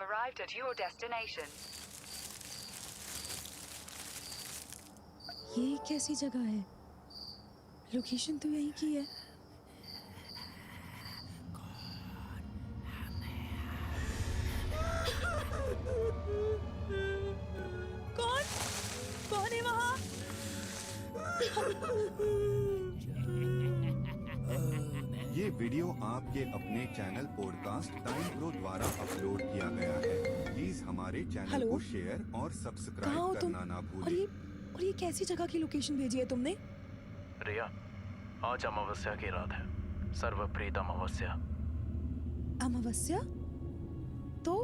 have arrived at your destination. ये कैसी जगह है? लोकेशन तो यहीं की है। कौन? कौन है वहाँ? ये वीडियो आपके अपने चैनल पॉडकास्ट टाइम प्रो द्वारा अपलोड किया गया है। प्लीज हमारे चैनल हेलो? को शेयर और कहाँ सब्सक्राइब हो तुम? करना ना और भूलें। ये कैसी जगह की लोकेशन भेजी है तुमने? रिया, आज अमावस्या की रात है, सर्वप्रीत अमावस्या। अमावस्या? तो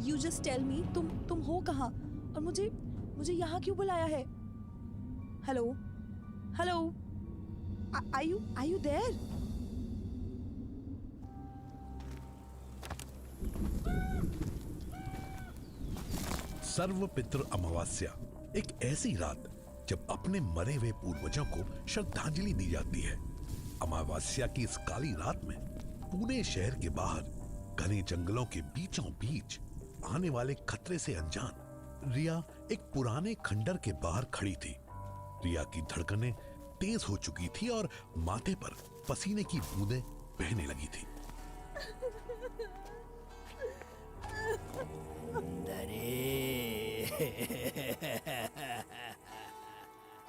यू जस्ट टेल मी, तुम हो कहाँ और मुझे यहाँ क्यों बुलाया है? Hello hello, are you there? Sarvapitri Amavasya एक ऐसी रात जब अपने मरे हुए पूर्वजों को श्रद्धांजलि दी जाती है। अमावस्या की इस काली रात में पुणे शहर के बाहर घने जंगलों के बीचों बीच आने वाले खतरे से अनजान रिया एक पुराने खंडर के बाहर खड़ी थी। रिया की धड़कनें तेज हो चुकी थी और माथे पर पसीने की बूंदें बहने लगी थी।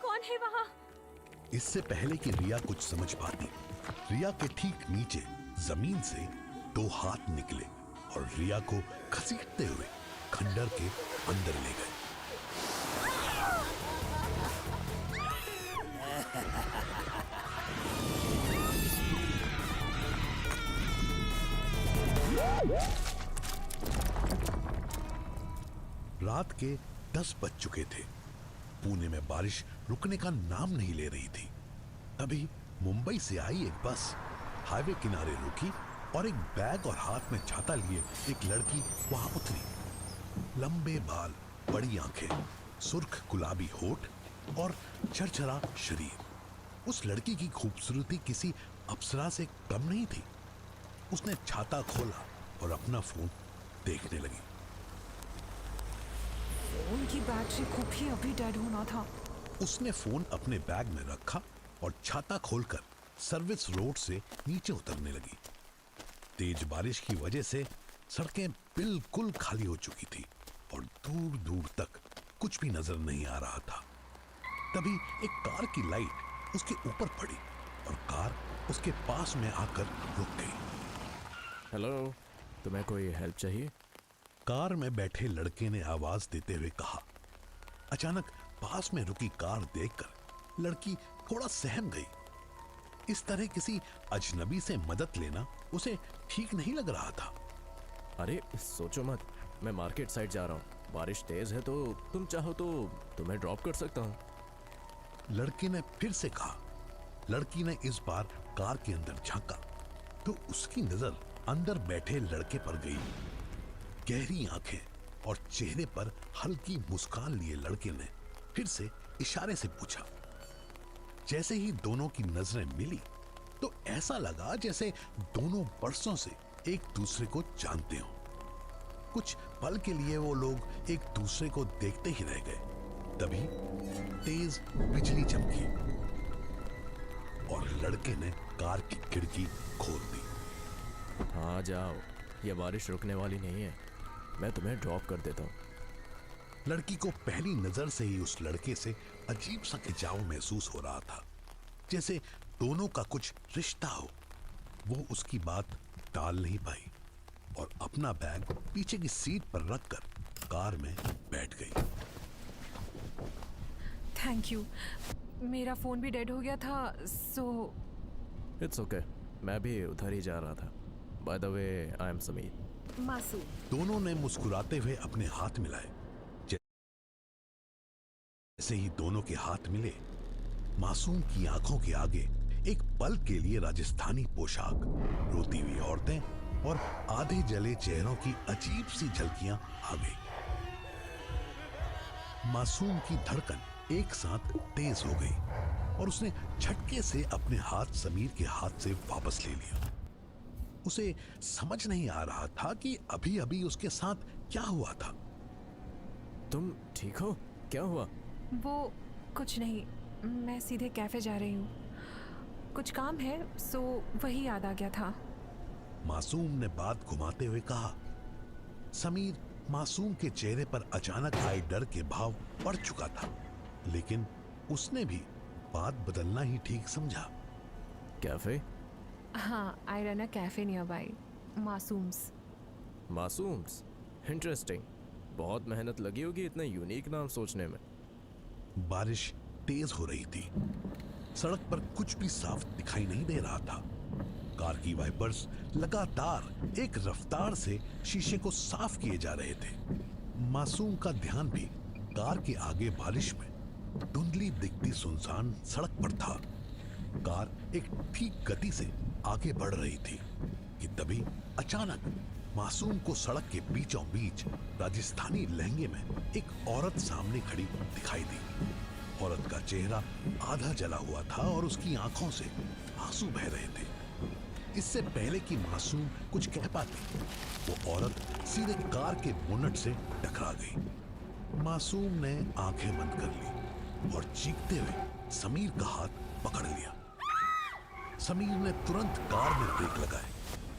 कौन है वहाँ? इससे पहले कि रिया कुछ समझ पाती, रिया के ठीक नीचे जमीन से दो हाथ निकले और रिया को घसीटते हुए खंडर के अंदर ले गए। रात के 10 बज चुके थे। पुणे में बारिश रुकने का नाम नहीं ले रही थी। तभी मुंबई से आई एक बस हाईवे किनारे रुकी और एक बैग और हाथ में छाता लिए एक लड़की वहां उतरी। लंबे बाल, बड़ी आंखें, सुर्ख गुलाबी होठ और झरझरा शरीर। उस लड़की की खूबसूरती किसी अप्सरा से कम नहीं थी। उसने छाता खोला और अपना फोन देखने लगी। फोन की बैटरी को भी अभी डेड होना था। उसने फोन अपने बैग में रखा और छाता खोलकर सर्विस रोड से नीचे उतरने लगी। तेज बारिश की वजह से सड़कें बिल्कुल खाली हो चुकी थी और दूर दूर तक कुछ भी नजर नहीं आ रहा था। तभी एक कार की लाइट उसके ऊपर पड़ी और कार उसके पास में आकर रुक गई। हेलो, तुम्हें कोई हेल्प चाहिए? कार में बैठे लड़के ने आवाज देते हुए कहा। अचानक पास में रुकी कार देखकर लड़की थोड़ा सहम गई। इस तरह किसी अजनबी से मदद लेना उसे ठीक नहीं लग रहा था। अरे सोचो मत, मैं मार्केट साइड जा रहा हूँ। बारिश तेज है तो तुम चाहो तो तुम्हें ड्रॉप कर सकता हूँ। लड़के ने फिर से कहा। लड़की ने इस बार कार के अंदर झांका तो उसकी नजर अंदर बैठे लड़के पर गई। गहरी आंखें और चेहरे पर हल्की मुस्कान लिए लड़के ने फिर से इशारे से पूछा। जैसे ही दोनों की नजरें मिली तो ऐसा लगा जैसे दोनों बरसों से एक दूसरे को जानते हों। कुछ पल के लिए वो लोग एक दूसरे को देखते ही रह गए। तभी तेज बिजली चमकी और लड़के ने कार की खिड़की खोल दी। हाँ जाओ, ये बारिश रुकने वाली नहीं है, मैं तुम्हें ड्रॉप कर देता हूँ। लड़की को पहली नजर से ही उस लड़के से अजीब सा खिंचाव महसूस हो रहा था, जैसे दोनों का कुछ रिश्ता हो। वो उसकी बात टाल नहीं पाई और अपना बैग पीछे की सीट पर रखकर कार में बैठ गई। Thank you. मेरा फोन भी डेड हो गया था, सो इट्स ओके, मैं भी उधर ही जा रहा था। By the way, I am Sameer. मासूम। दोनों ने मुस्कुराते हुए अपने हाथ मिलाए। जैसे ही दोनों के हाथ मिले, मासूम की आंखों के आगे एक पल के लिए राजस्थानी पोशाक, रोती हुई औरतें और आधे जले चेहरों की अजीब सी झलकियां आ गई। मासूम की धड़कन एक साथ तेज हो गई और उसने झटके से अपने हाथ समीर के हाथ से वापस ले लिया। उसे समझ नहीं आ रहा था कि अभी अभी उसके साथ क्या हुआ था। तुम ठीक हो? क्या हुआ? वो कुछ नहीं, मैं सीधे कैफे जा रही हूँ। कुछ काम है, सो वही याद आ गया था। मासूम ने बात घुमाते हुए कहा। समीर मासूम के चेहरे पर अचानक आए डर के भाव पड़ चुका था, लेकिन उसने भी बात बदलना ही ठीक समझा। कैफे? हाँ, I run a cafe nearby, Masoom's. Masoom's? Interesting. बहुत मेहनत लगी होगी इतना यूनिक नाम सोचने में। बारिश तेज हो रही थी। सड़क पर कुछ भी साफ दिखाई नहीं दे रहा था। कार की वाइपर्स लगातार एक रफ्तार से शीशे को साफ किए जा रहे थे। मासूम का ध्यान भी कार के आगे बारिश में धुंधली दिखती सुनसान सड़क पर था। कार एक ठीक गति से आगे बढ़ रही थी कि तभी अचानक मासूम को सड़क के बीचों बीच राजस्थानी लहंगे में एक औरत सामने खड़ी दिखाई दी। औरत का चेहरा आधा जला हुआ था और उसकी आंखों से आंसू बह रहे थे। इससे पहले कि मासूम कुछ कह पाती, वो औरत सीधे कार के बोनट से टकरा गई। मासूम ने आंखें बंद कर ली और चीखते हुए समीर का हाथ पकड़ लिया। समीर ने तुरंत कार में ब्रेक लगाए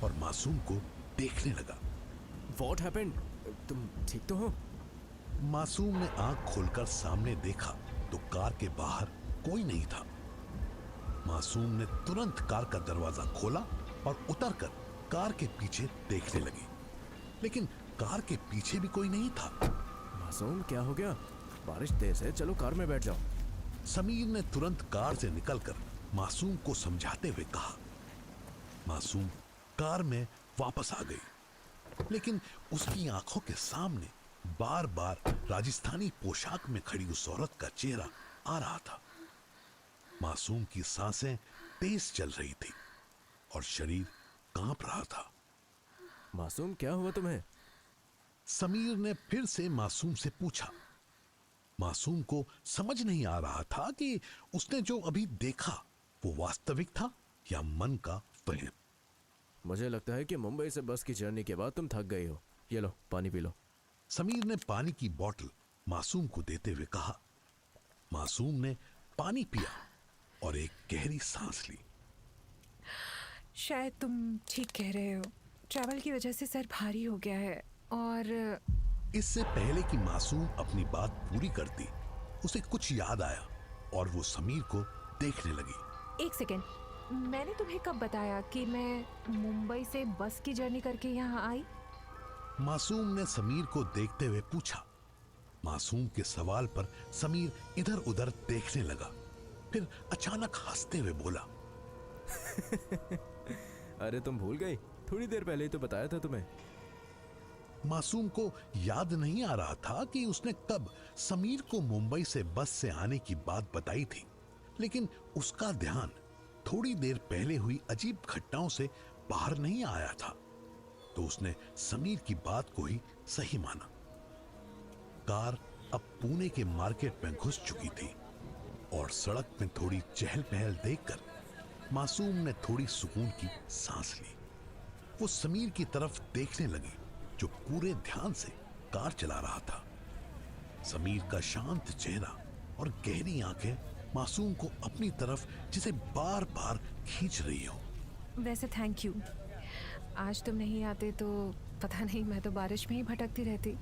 और मासूम को देखने लगा। What happened? तुम ठीक तो हो? मासूम ने आंख खोलकर सामने देखा तो कार के बाहर कोई नहीं था। मासूम ने तुरंत कार का दरवाजा खोला और उतरकर कार के पीछे देखने लगी, लेकिन कार के पीछे भी कोई नहीं था। मासूम क्या हो गया? बारिश तेज है, चलो कार में बैठ जाओ। समीर ने तुरंत कार से निकलकर मासूम को समझाते हुए कहा। मासूम कार में वापस आ गई, लेकिन उसकी आंखों के सामने बार बार राजस्थानी पोशाक में खड़ी उस औरत का चेहरा आ रहा था। मासूम की सांसें तेज चल रही थी और शरीर कांप रहा था। मासूम क्या हुआ तुम्हें? समीर ने फिर से मासूम से पूछा। मासूम को समझ नहीं आ रहा था कि उसने जो अभी देखा वो वास्तविक था या मन का वहम। मुझे लगता है कि मुंबई से बस की जर्नी के बाद तुम थक गई हो। ये लो, पानी पी लो। समीर ने पानी की बोतल मासूम को देते हुए कहा। मासूम ने पानी पिया और एक गहरी सांस ली। शायद तुम ठीक कह रहे हो, ट्रैवल की वजह से सर भारी हो गया है। और इससे पहले कि मासूम अपनी बात पूरी करती, उसे कुछ याद आया और वो समीर को देखने लगी। एक सेकेंड, मैंने तुम्हें कब बताया कि मैं मुंबई से बस की जर्नी करके यहाँ आई? मासूम ने समीर को देखते हुए पूछा। मासूम के सवाल पर समीर इधर उधर देखने लगा, फिर अचानक हंसते हुए बोला। अरे तुम भूल गई? थोड़ी देर पहले ही तो बताया था तुम्हें। मासूम को याद नहीं आ रहा था कि उसने कब समीर को मुंबई से बस से आने की बात बताई थी, लेकिन उसका ध्यान थोड़ी देर पहले हुई अजीब घटनाओं से बाहर नहीं आया था, तो उसने समीर की बात को ही सही माना। कार अब पुणे के मार्केट में घुस चुकी थी और सड़क में थोड़ी चहल पहल देखकर मासूम ने थोड़ी सुकून की सांस ली। वो समीर की तरफ देखने लगी जो पूरे ध्यान से कार चला रहा था। समीर का शांत चेहरा और गहरी आंखें मासूम को अपनी तरफ जिसे बार बार खींच रही हो। वैसे थैंक यू, आज तुम नहीं आते तो पता नहीं, मैं तो बारिश में ही भटकती रहती।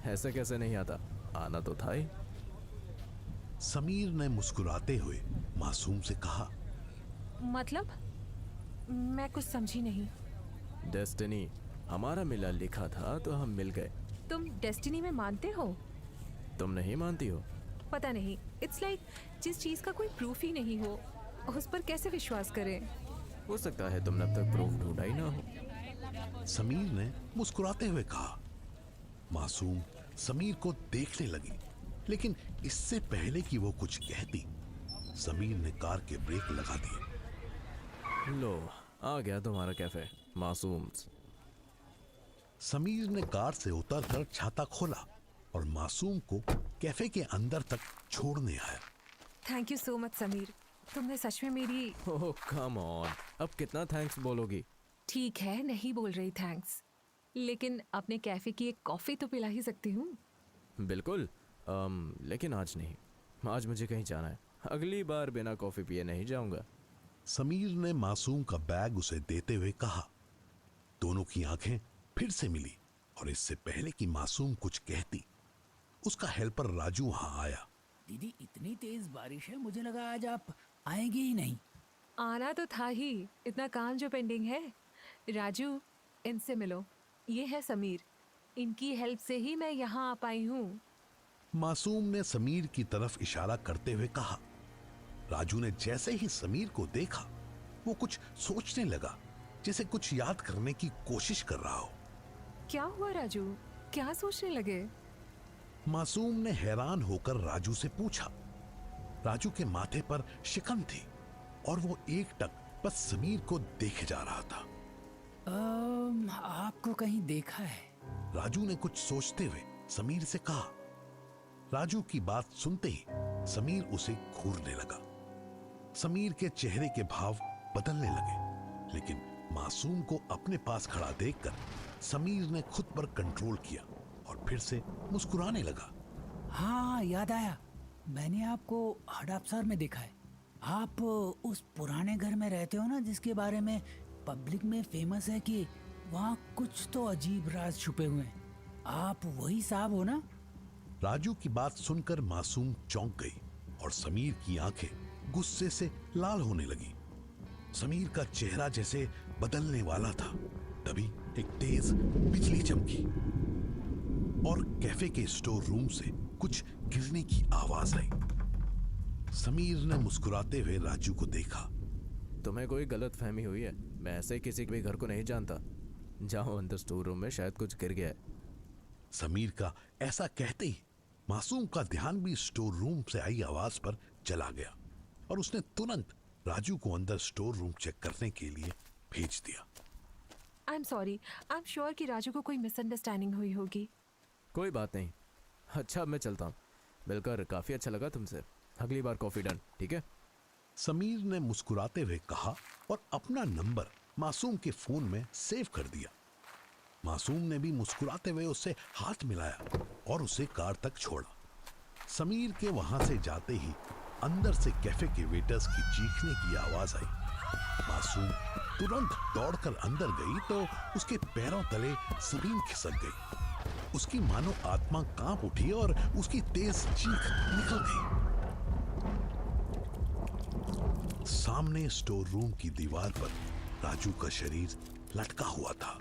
ऐसा कैसे नहीं आता? आना तो था ही। समीर ने मुस्कुराते हुए मासूम से कहा। मतलब? मैं कुछ समझी नहीं। डेस्टिनी, हमारा मिला लिखा था तो हम मिल गए। तुम डेस्टिनी में मानते हो? तुम नहीं मानती हो? पता नहीं, इट्स लाइक जिस चीज का कोई प्रूफ ही नहीं हो उस पर कैसे विश्वास करें? हो सकता है तुमने अब तक प्रूफ ढूंढा ही ना हो। समीर ने मुस्कुराते हुए कहा। मासूम समीर को देखने लगी, लेकिन इससे पहले कि वो कुछ कहती, समीर ने कार के ब्रेक लगा दिए। लो, आ गया तुम्हारा कैफे, मासूम्स। समीर ने कार से उतरकर छाता खोला और मासूम को कैफे के अंदर तक छोड़ने आया। Thank you so much Sameer, तुमने सच में मेरी। ओह कम ऑन, अब कितना थैंक्स बोलोगी? ठीक है, नहीं बोल रही थैंक्स, लेकिन अपने कैफे की एक कॉफ़ी तो पिला ही सकती हूँ। बिल्कुल। लेकिन आज नहीं, आज मुझे कहीं जाना है। अगली बार बिना कॉफ़ी पिए नहीं जाऊंगा। समीर ने मासूम का बैग उसे देते हुए कहा। दोनों की आंखें फिर से मिली और इससे पहले कि मासूम कुछ कहती, उसका हेल्पर राजू वहां आया। दीदी इतनी तेज बारिश है, मुझे लगा आज आप आएंगे ही नहीं। आना तो था ही, इतना काम जो पेंडिंग है। राजू, इनसे मिलो, ये है समीर, इनकी हेल्प से ही मैं यहाँ आ पाई हूँ। मासूम ने समीर की तरफ इशारा करते हुए कहा। राजू ने जैसे ही समीर को देखा, वो कुछ सोचने लगा, जैसे कुछ याद करने की कोशिश कर रहा हो। क्या हुआ राजू, क्या सोचने लगे? मासूम ने हैरान होकर राजू से पूछा। राजू के माथे पर शिकन थी और वो एकटक बस समीर को देखे जा रहा था। आपको कहीं देखा है? राजू ने कुछ सोचते हुए समीर से कहा। राजू की बात सुनते ही समीर उसे घूरने लगा। समीर के चेहरे के भाव बदलने लगे, लेकिन मासूम को अपने पास खड़ा देखकर समीर ने खुद पर कंट्रोल किया और फिर से मुस्कुराने लगा। हाँ, याद आया, मैंने आपको हड़पसर में देखा है। आप उस पुराने घर में रहते हो ना, जिसके बारे में पब्लिक में फेमस है कि वहाँ कुछ तो अजीब राज छुपे हुए हैं। आप वही साहब हो ना? राजू की बात सुनकर मासूम चौंक गई और समीर की आंखें गुस्से से लाल होने लगी। समीर का चेहरा जैसे बदलने वाला था। तभी एक तेज बिजली चमकी और कैफे के स्टोर रूम से कुछ गिरने की आवाज आई। समीर ने मुस्कुराते हुए राजू को देखा। तुम्हें कोई गलत फहमी हुई है, मैं ऐसे किसी के भी घर को नहीं जानता। जाओ अंदर स्टोर रूम में, शायद कुछ गिर गया है। समीर का ऐसा कहते ही मासूम का ध्यान भी स्टोर रूम से आई आवाज पर चला गया और उसने तुरंत राजू को अंदर स्टोर रूम चेक करने के लिए भेज दिया। I am sorry, I am sure कि राजू को कोई मिसअंडरस्टैंडिंग हुई होगी। कोई बात नहीं। अच्छा, अब मैं चलता हूँ। मिलकर काफ़ी अच्छा लगा तुमसे। अगली बार कॉफ़ी डन, ठीक है? समीर ने मुस्कुराते हुए कहा और अपना नंबर मासूम के फोन में सेव कर दिया। मासूम ने भी मुस्कुराते हुए उससे हाथ मिलाया और उसे कार तक छोड़ा। समीर के वहां से जाते ही अंदर से कैफे के वेटर्स की चीखने की आवाज आई। मासूम तुरंत दौड़कर अंदर गई तो उसके पैरों तले जमीन खिसक गई। उसकी मानो आत्मा कांप उठी और उसकी तेज चीख निकल गई। सामने स्टोर रूम की दीवार पर राजू का शरीर लटका हुआ था।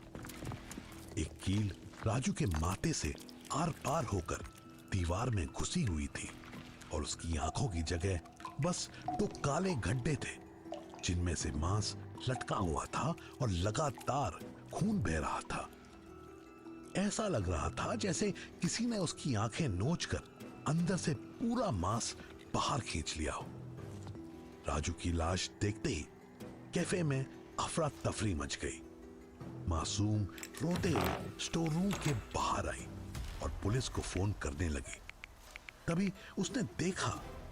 एक कील राजू के माथे से आर पार होकर दीवार में घुसी हुई थी और उसकी आंखों की जगह बस दो काले गड्ढे थे, जिनमें से मांस लटका हुआ था और लगातार खून बह रहा था। ऐसा लग रहा था जैसे किसी ने उसकी आंखें नोचकर अंदर से पूरा मांस बाहर खींच लिया हो। राजू की लाश देखते ही कैफे में अफरा तफरी मच गई। मासूम रोते हुए स्टोर रूम के बाहर आई और पुलिस को फोन करने लगी। तभी उसने देखा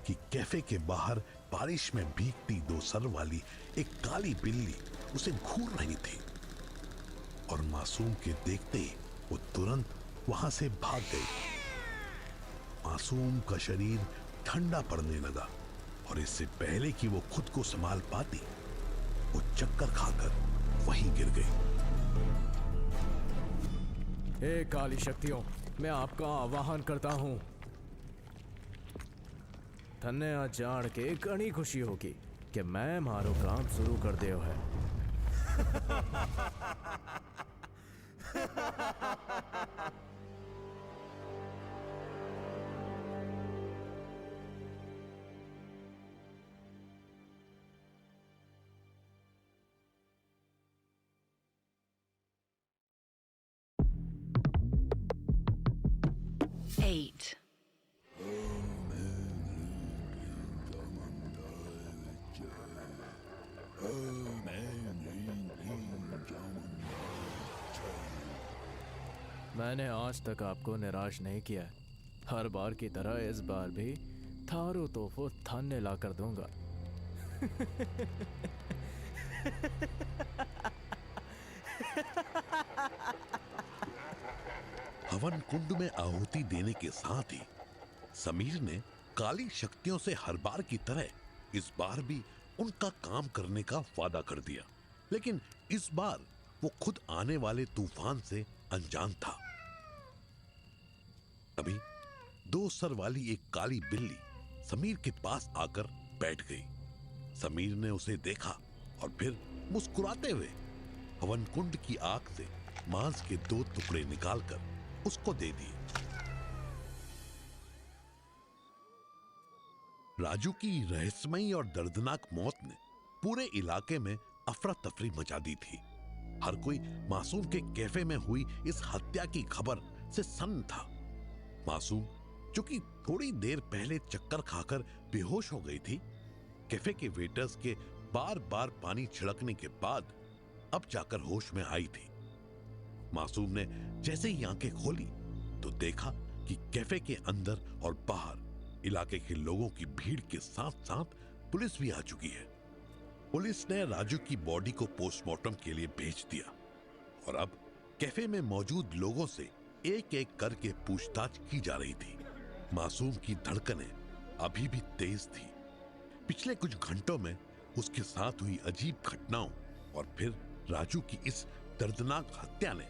कि कैफे के बाहर बारिश में भीगती दो सर वाली एक काली बिल्ली उसे घूर रही थी और मासूम के देखते ही वो तुरंत वहां से भाग गई। मासूम का शरीर ठंडा पड़ने लगा और इससे पहले कि वो खुद को संभाल पाती, वो चक्कर खाकर वहीं गिर गई। हे काली शक्तियों, मैं आपका आवाहन करता हूँ। थन्ने आज जान के घनी खुशी होगी कि मैं मारो काम शुरू कर दियो है। Eight. मैंने आज तक आपको निराश नहीं किया। हर बार की तरह इस बार भी थारो तोहफो थाने ला कर दूंगा। हवन कुंड में आहुति देने के साथ ही समीर ने काली शक्तियों से हर बार की तरह इस बार भी उनका काम करने का वादा कर दिया। लेकिन इस बार वो खुद आने वाले तूफान से अनजान था। तभी 2 सर वाली एक काली बिल्ली समीर के पास आकर बैठ गई। समीर ने उसे देखा और फिर मुस्कुराते हुए हवन कुंड की आग से मांस के 2 टुकड़े निकालकर उसको दे दिए। राजू की रहस्यमयी और दर्दनाक मौत ने पूरे इलाके में अफरा तफरी मचा दी थी। हर कोई मासूम के कैफे में हुई इस हत्या की खबर से सन्न था। मासूम, जो कि थोड़ी देर पहले चक्कर खाकर बेहोश हो गई थी, कैफे के वेटर्स के बार बार पानी छिड़कने के बाद अब जाकर होश में आई थी। मासूम ने जैसे ही आंखें खोली तो देखा कि कैफे के अंदर और बाहर इलाके के लोगों की भीड़ के साथ साथ पुलिस भी आ चुकी है। पुलिस ने राजू की बॉडी को पोस्टमार्टम के लिए भेज दिया और अब कैफे में मौजूद लोगों से एक एक करके पूछताछ की जा रही थी। मासूम की धड़कनें अभी भी तेज थी। पिछले कुछ घंटों में उसके साथ हुई अजीब घटनाओं और फिर राजू की इस दर्दनाक हत्या ने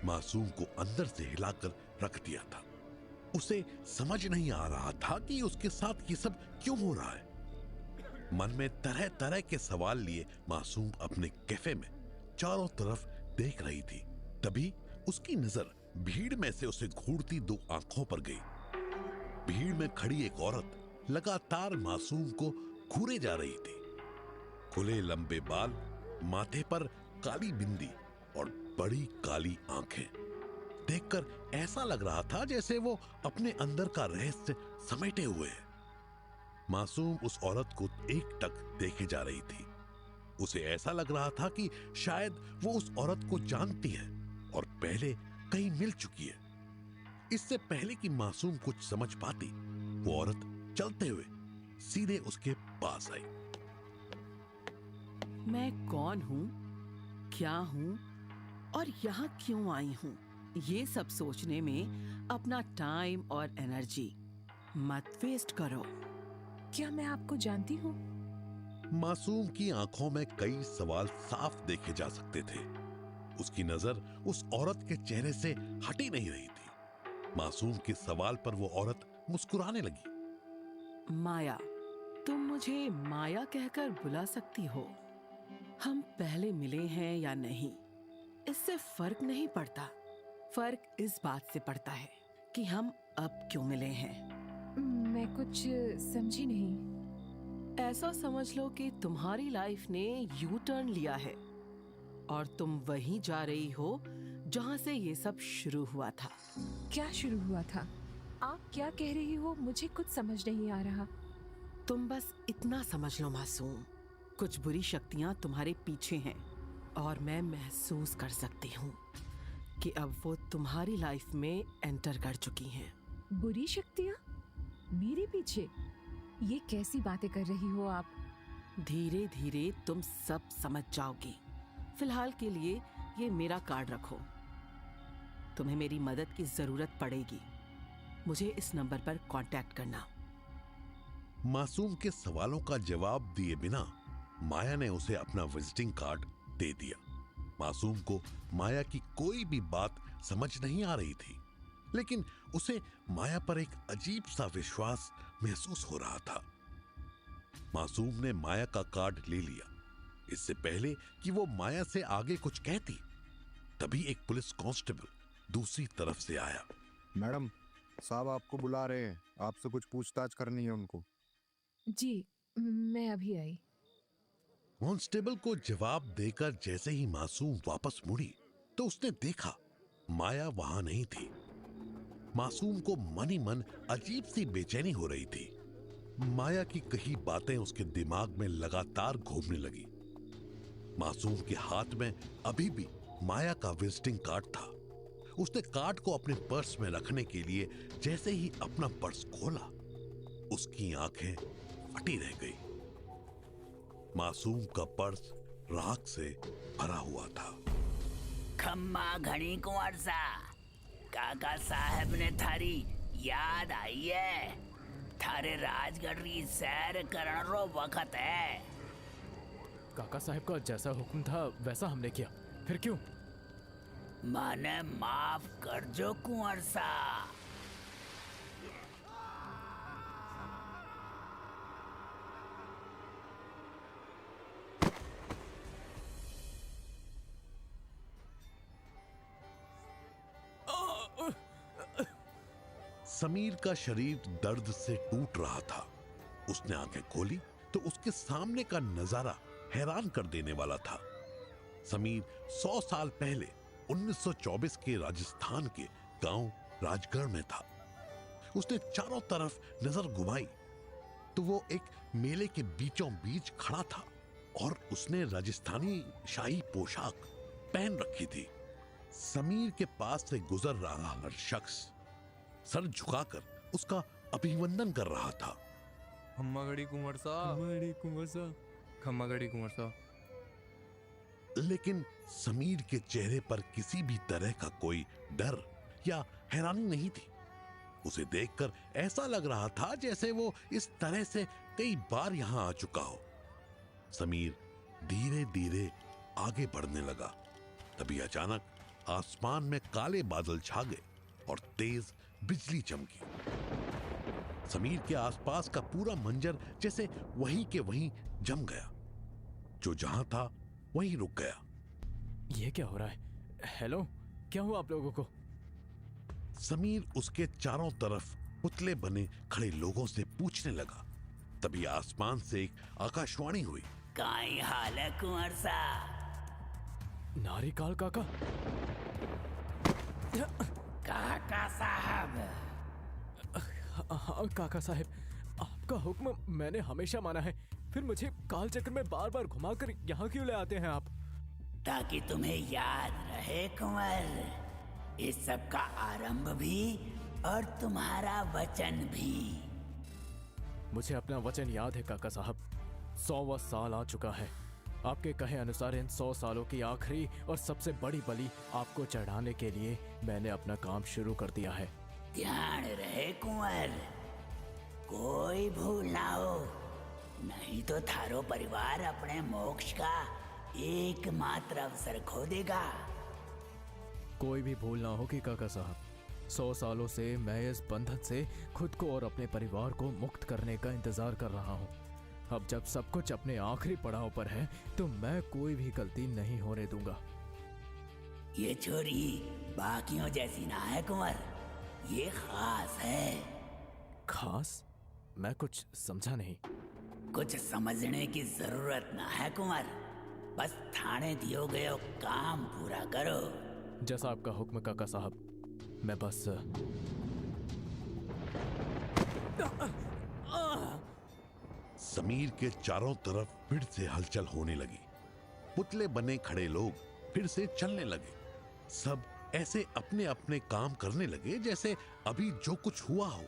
मासूम को अंदर से हिलाकर रख दिया था। उसे समझ नहीं आ रहा था कि उसके साथ ये सब क्यों हो रहा है। मन में तरह तरह के सवाल लिए मासूम अपने कैफे में चारों तरफ देख रही थी। तभी उसकी नजर भीड़ में से उसे घूरती 2 आंखों पर गई। भीड़ में खड़ी एक औरत लगातार मासूम को घूरे जा रही थी। खुले लंबे बाल, माथे पर काली बिंदी और बड़ी काली आंखें। देखकर ऐसा लग रहा था जैसे वो अपने अंदर का रहस्य समेटे हुए है। मासूम उस औरत को एकटक देखे जा रही थी। उसे ऐसा लग रहा था कि शायद वो उस औरत को जानती है और पहले कहीं मिल चुकी है। इससे पहले कि मासूम कुछ समझ पाती, वो औरत चलते हुए सीधे उसके पास आई। मैं कौन हूँ, क्या हूँ और यहाँ क्यों आई हूँ, ये सब सोचने में अपना टाइम और एनर्जी मत वेस्ट करो। क्या मैं आपको जानती हूँ? मासूम की आंखों में कई सवाल साफ देखे जा सकते थे। उसकी नजर उस औरत के चेहरे से हटी नहीं रही थी। मासूम के सवाल पर वो औरत मुस्कुराने लगी। माया, तुम मुझे माया कहकर बुला सकती हो। हम पहले मिले हैं या नहीं, इससे फर्क नहीं पड़ता। फर्क इस बात से पड़ता है कि हम अब क्यों मिले हैं। मैं कुछ समझी नहीं। ऐसा समझ लो कि तुम्हारी लाइफ ने यू टर्न लिया है और तुम वहीं जा रही हो जहां से ये सब शुरू हुआ था। क्या शुरू हुआ था? आप क्या कह रही हो? मुझे कुछ समझ नहीं आ रहा। तुम बस इतना समझ लो मासूम, कुछ बुरी शक्तियां तुम्हारे पीछे हैं और मैं महसूस कर सकती हूँ कि अब वो तुम्हारी लाइफ में एंटर कर चुकी हैं। बुरी शक्तियाँ मेरे पीछे? ये कैसी बातें कर रही हो आप? धीरे धीरे तुम सब समझ जाओगी। फिलहाल के लिए ये मेरा कार्ड रखो। तुम्हें मेरी मदद की जरूरत पड़ेगी, मुझे इस नंबर पर कांटेक्ट करना। मासूम के सवालों का जवाब दिए बिना माया ने उसे अपना विजिटिंग कार्ड दे दिया। मासूम को माया की कोई भी बात समझ नहीं आ रही थी, लेकिन उसे माया पर एक अजीब सा विश्वास महसूस हो रहा था। मासूम ने माया का कार्ड ले लिया। इससे पहले कि वो माया से आगे कुछ कहती, तभी एक पुलिस कांस्टेबल दूसरी तरफ से आया। मैडम साहब आपको बुला रहे हैं, आपसे कुछ पूछताछ करनी है उनको। जी, मैं अभी आई। कांस्टेबल को जवाब देकर जैसे ही मासूम वापस मुड़ी तो उसने देखा माया वहां नहीं थी। मासूम को मन ही मन अजीब सी बेचैनी हो रही थी। माया की कही बातें उसके दिमाग में लगातार घूमने लगी। मासूम के हाथ में अभी भी माया का विजिटिंग कार्ड था। उसने कार्ड को अपने पर्स में रखने के लिए जैसे ही अपना पर्स खोला, उसकी आंखें फटी रह गई। मासूम का पर्स राख से भरा हुआ था। खम्मा घणी कुंवर सा, काका साहब ने थारी याद आई है। थारे राजगढ़ री सैर करण रो वक्त है। काका साहब का जैसा हुक्म था वैसा हमने किया, फिर क्यों? माने माफ कर जो कुंवर सा। समीर का शरीर दर्द से टूट रहा था। उसने आंखें खोली तो उसके सामने का नजारा हैरान कर देने वाला था। समीर 100 साल पहले 1924 के राजस्थान के गांव राजगढ़ में था। उसने चारों तरफ नजर घुमाई तो वो एक मेले के बीचों बीच खड़ा था और उसने राजस्थानी शाही पोशाक पहन रखी थी। समीर के पास से गुजर रहा हर शख्स सर झुकाकर उसका अभिवंदन कर रहा था। खम्मागढ़ी कुंवर साहब, खम्मागढ़ी कुंवर साहब, खम्मागढ़ी कुंवर साहब। लेकिन समीर के चेहरे पर किसी भी तरह का कोई डर या हैरानी नहीं थी। उसे देखकर ऐसा लग रहा था जैसे वो इस तरह से कई बार यहां आ चुका हो। समीर धीरे धीरे आगे बढ़ने लगा। तभी अचानक आसमान में काले बादल छा गए और तेज बिजली चमकी। समीर के आसपास का पूरा मंजर जैसे वहीं के वहीं जम गया। जो जहां था वहीं रुक गया। ये क्या हो रहा है? हेलो, क्या हुआ आप लोगों को? समीर उसके चारों तरफ पुतले बने खड़े लोगों से पूछने लगा। तभी आसमान से एक आकाशवाणी हुई। काई हाल है कुंवर सा? नारिकाल काका। काका साहब। हाँ काका साहब, आपका हुक्म मैंने हमेशा माना है, फिर मुझे काल चक्र में बार बार घुमाकर यहाँ क्यों ले आते हैं आप? ताकि तुम्हें याद रहे कुंवर, इस सब का आरंभ भी और तुम्हारा वचन भी। मुझे अपना वचन याद है काका साहब। 100वां साल आ चुका है। आपके कहे अनुसार इन 100 सालों की आखिरी और सबसे बड़ी बलि आपको चढ़ाने के लिए मैंने अपना काम शुरू कर दिया है। ध्यान रहे कुंवर, कोई भूल ना हो, नहीं तो थारो परिवार अपने मोक्ष का एकमात्र अवसर खो देगा। कोई भी भूल ना होगी काका साहब। 100 सालों से मैं इस बंधन से खुद को और अपने परिवार को मुक्त करने का इंतजार कर रहा हूँ। अब जब सब कुछ अपने आखिरी पड़ाव पर है तो मैं कोई भी गलती नहीं होने दूंगा। ये छोरी बाकियों जैसी ना है कुंवर, ये खास है। खास? मैं कुछ समझा नहीं। कुछ समझने की जरूरत ना है कुंवर, बस थाने दियो गयो काम पूरा करो। जैसा आपका हुक्म काका साहब। मैं बस समीर के चारों तरफ फिर से हलचल होने लगी। पुतले बने खड़े लोग फिर से चलने लगे। सब ऐसे अपने अपने काम करने लगे जैसे अभी जो कुछ हुआ हो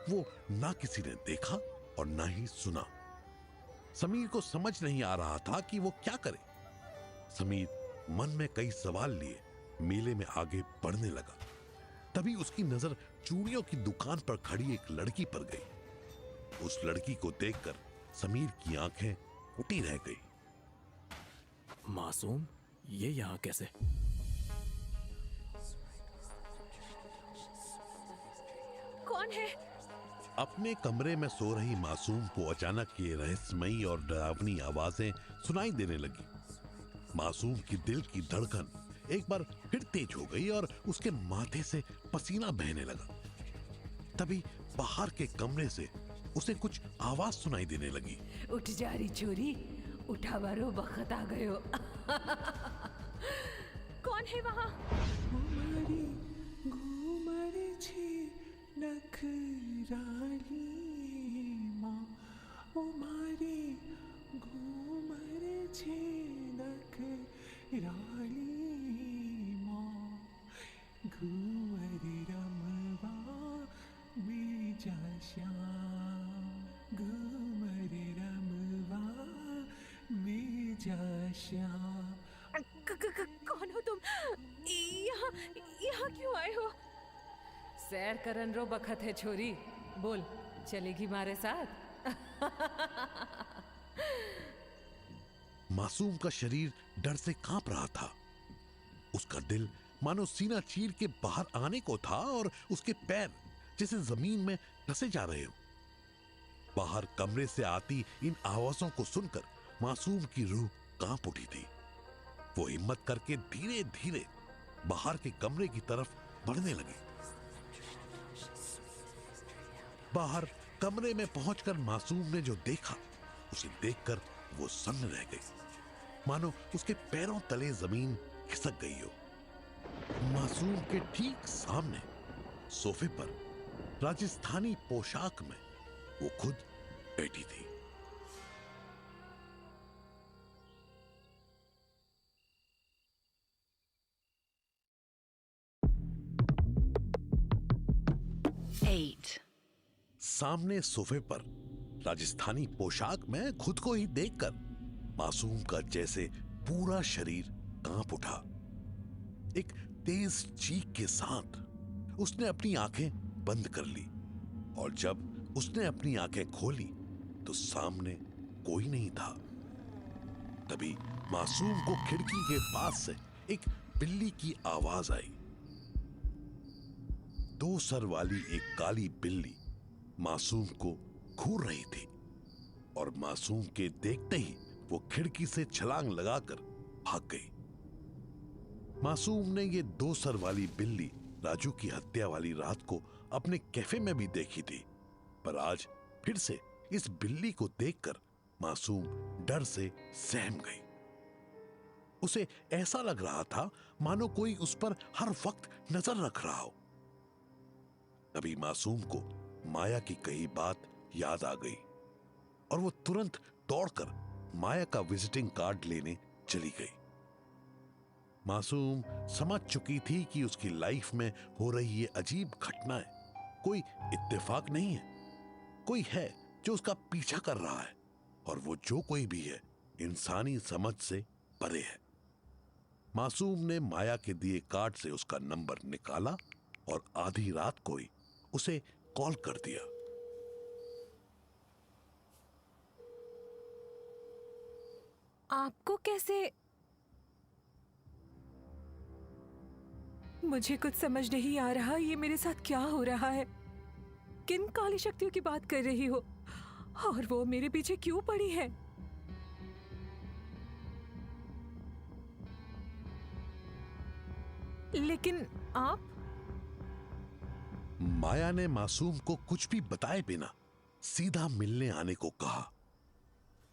वो ना किसी ने देखा और ना ही सुना। समीर को समझ नहीं आ रहा था कि वो क्या करे। समीर मन में कई सवाल लिए मेले में आगे बढ़ने लगा। तभी उसकी नजर चूड़ियों की दुकान पर खड़ी एक लड़की पर गई। उस लड़की को देखकर समीर की आंखें उठी रह गई। मासूम, ये यहाँ कैसे? कौन है? अपने कमरे में सो रही मासूम को अचानक ये रहस्यमयी और डरावनी आवाजें सुनाई देने लगी। मासूम की दिल की धड़कन एक बार फिर तेज हो गई और उसके माथे से पसीना बहने लगा। तभी बाहर के कमरे से उसे कुछ आवाज सुनाई देने लगी। उठ जा रही छोरी, उठा बारो बखत आ गयो। कौन है वहाँ? कौन हो तुम? यहाँ क्यों आए हो? सैर करन रो बखत है छोरी, बोल चलेगी मारे साथ? मासूम का शरीर डर से कांप रहा था। उसका दिल मानो सीना चीर के बाहर आने को था और उसके पैर जैसे जमीन में धंसे जा रहे हो। बाहर कमरे से आती इन आवाजों को सुनकर मासूम की रूह कांप उठी थी। वो हिम्मत करके धीरे धीरे बाहर के कमरे की तरफ बढ़ने लगी। बाहर कमरे में पहुंचकर मासूम ने जो देखा, उसे देखकर वो सन्न रह गई, मानो उसके पैरों तले जमीन खिसक गई हो। मासूम के ठीक सामने सोफे पर राजस्थानी पोशाक में वो खुद बैठी थी। सामने सोफे पर राजस्थानी पोशाक में खुद को ही देखकर मासूम का जैसे पूरा शरीर कांप उठा। एक तेज चीख के साथ उसने अपनी आंखें बंद कर ली और जब उसने अपनी आंखें खोली तो सामने कोई नहीं था। तभी मासूम को खिड़की के पास से एक बिल्ली की आवाज आई। 2 सर वाली एक काली बिल्ली मासूम को घूर रही थी और मासूम के देखते ही वो खिड़की से छलांग लगाकर भाग गई। मासूम ने ये 2 सर वाली बिल्ली राजू की हत्या वाली रात को अपने कैफे में भी देखी थी, पर आज फिर से इस बिल्ली को देखकर मासूम डर से सहम गई। उसे ऐसा लग रहा था मानो कोई उस पर हर वक्त नजर रख रहा हो। तभी मासूम को माया की कही बात याद आ गई और वो तुरंत दौड़कर माया का विजिटिंग कार्ड लेने चली गई। मासूम समझ चुकी थी कि उसकी लाइफ में हो रही ये अजीब घटनाएं कोई इत्तेफाक नहीं है, कोई है जो उसका पीछा कर रहा है और वो जो कोई भी है इंसानी समझ से परे है। मासूम ने माया के दिए कार्ड से उसका नंबर निकाला और आधी रात को ही उसे कॉल कर दिया। आपको कैसे? मुझे कुछ समझ नहीं आ रहा, ये मेरे साथ क्या हो रहा है? किन काली शक्तियों की बात कर रही हो और वो मेरे पीछे क्यों पड़ी है? लेकिन आप? माया ने मासूम को कुछ भी बताए बिना सीधा मिलने आने को कहा।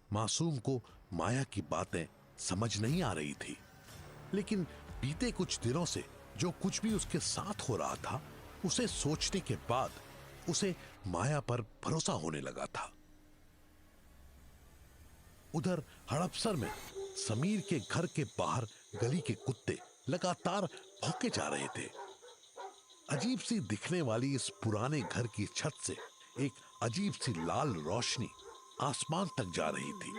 मासूम को माया की बातें समझ नहीं आ रही थी, लेकिन बीते कुछ दिनों से जो कुछ भी उसके साथ हो रहा था, उसे सोचने के बाद उसे माया पर भरोसा होने लगा था। उधर हड़पसर में समीर के घर के बाहर गली के कुत्ते लगातार भौंके जा रहे थे। अजीब सी दिखने वाली इस पुराने घर की छत से एक अजीब सी लाल रोशनी आसमान तक जा रही थी।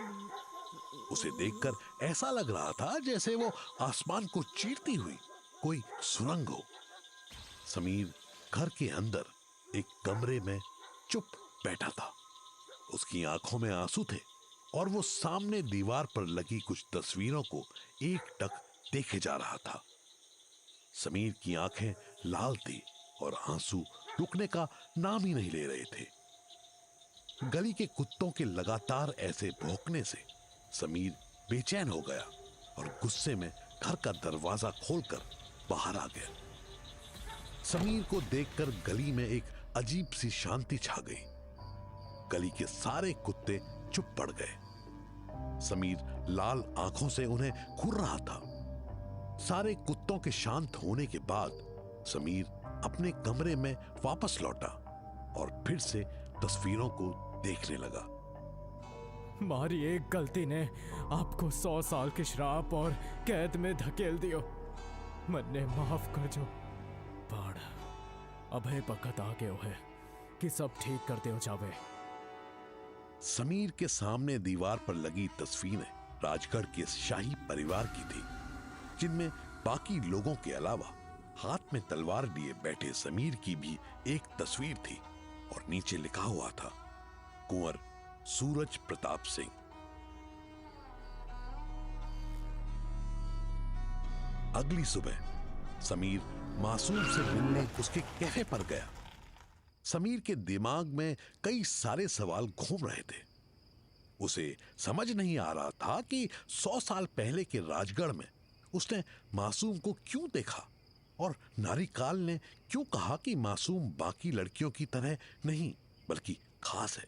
उसे देखकर ऐसा लग रहा था जैसे वो आसमान को चीरती हुई कोई सुरंग हो। समीर घर के अंदर एक कमरे में चुप बैठा था। उसकी आंखों में आंसू थे और वो सामने दीवार पर लगी कुछ तस्वीरों को एकटक देखे जा रहा था। समीर की आंखें लाल थी और आंसू रुकने का नाम ही नहीं ले रहे थे। गली के कुत्तों के लगातार ऐसे भौंकने से समीर बेचैन हो गया और गुस्से में घर का दरवाजा खोलकर बाहर आ गया। समीर को देखकर गली में एक अजीब सी शांति छा गई। गली के सारे कुत्ते चुप पड़ गए। समीर लाल आंखों से उन्हें घूर रहा था। सारे कुत्तों के शांत होने के बाद समीर अपने कमरे में वापस लौटा और फिर से तस्वीरों को देखने लगा। हमारी एक गलती ने आपको 100 साल के श्राप और कैद में धकेल दियो। मन्ने माफ कर जो पर अभय बखत आ गयो है कि सब ठीक कर दो जावे। समीर के सामने दीवार पर लगी तस्वीरें राजगढ़ के शाही परिवार की थी, जिनमें बाकी लोगों के अलावा हाथ में तलवार लिए बैठे समीर की भी एक तस्वीर थी और नीचे लिखा हुआ था, कुंवर सूरज प्रताप सिंह। अगली सुबह समीर मासूम से मिलने उसके कैफे पर गया। समीर के दिमाग में कई सारे सवाल घूम रहे थे। उसे समझ नहीं आ रहा था कि 100 साल पहले के राजगढ़ में उसने मासूम को क्यों देखा और नारीकाल ने क्यों कहा कि मासूम बाकी लड़कियों की तरह नहीं बल्कि खास है।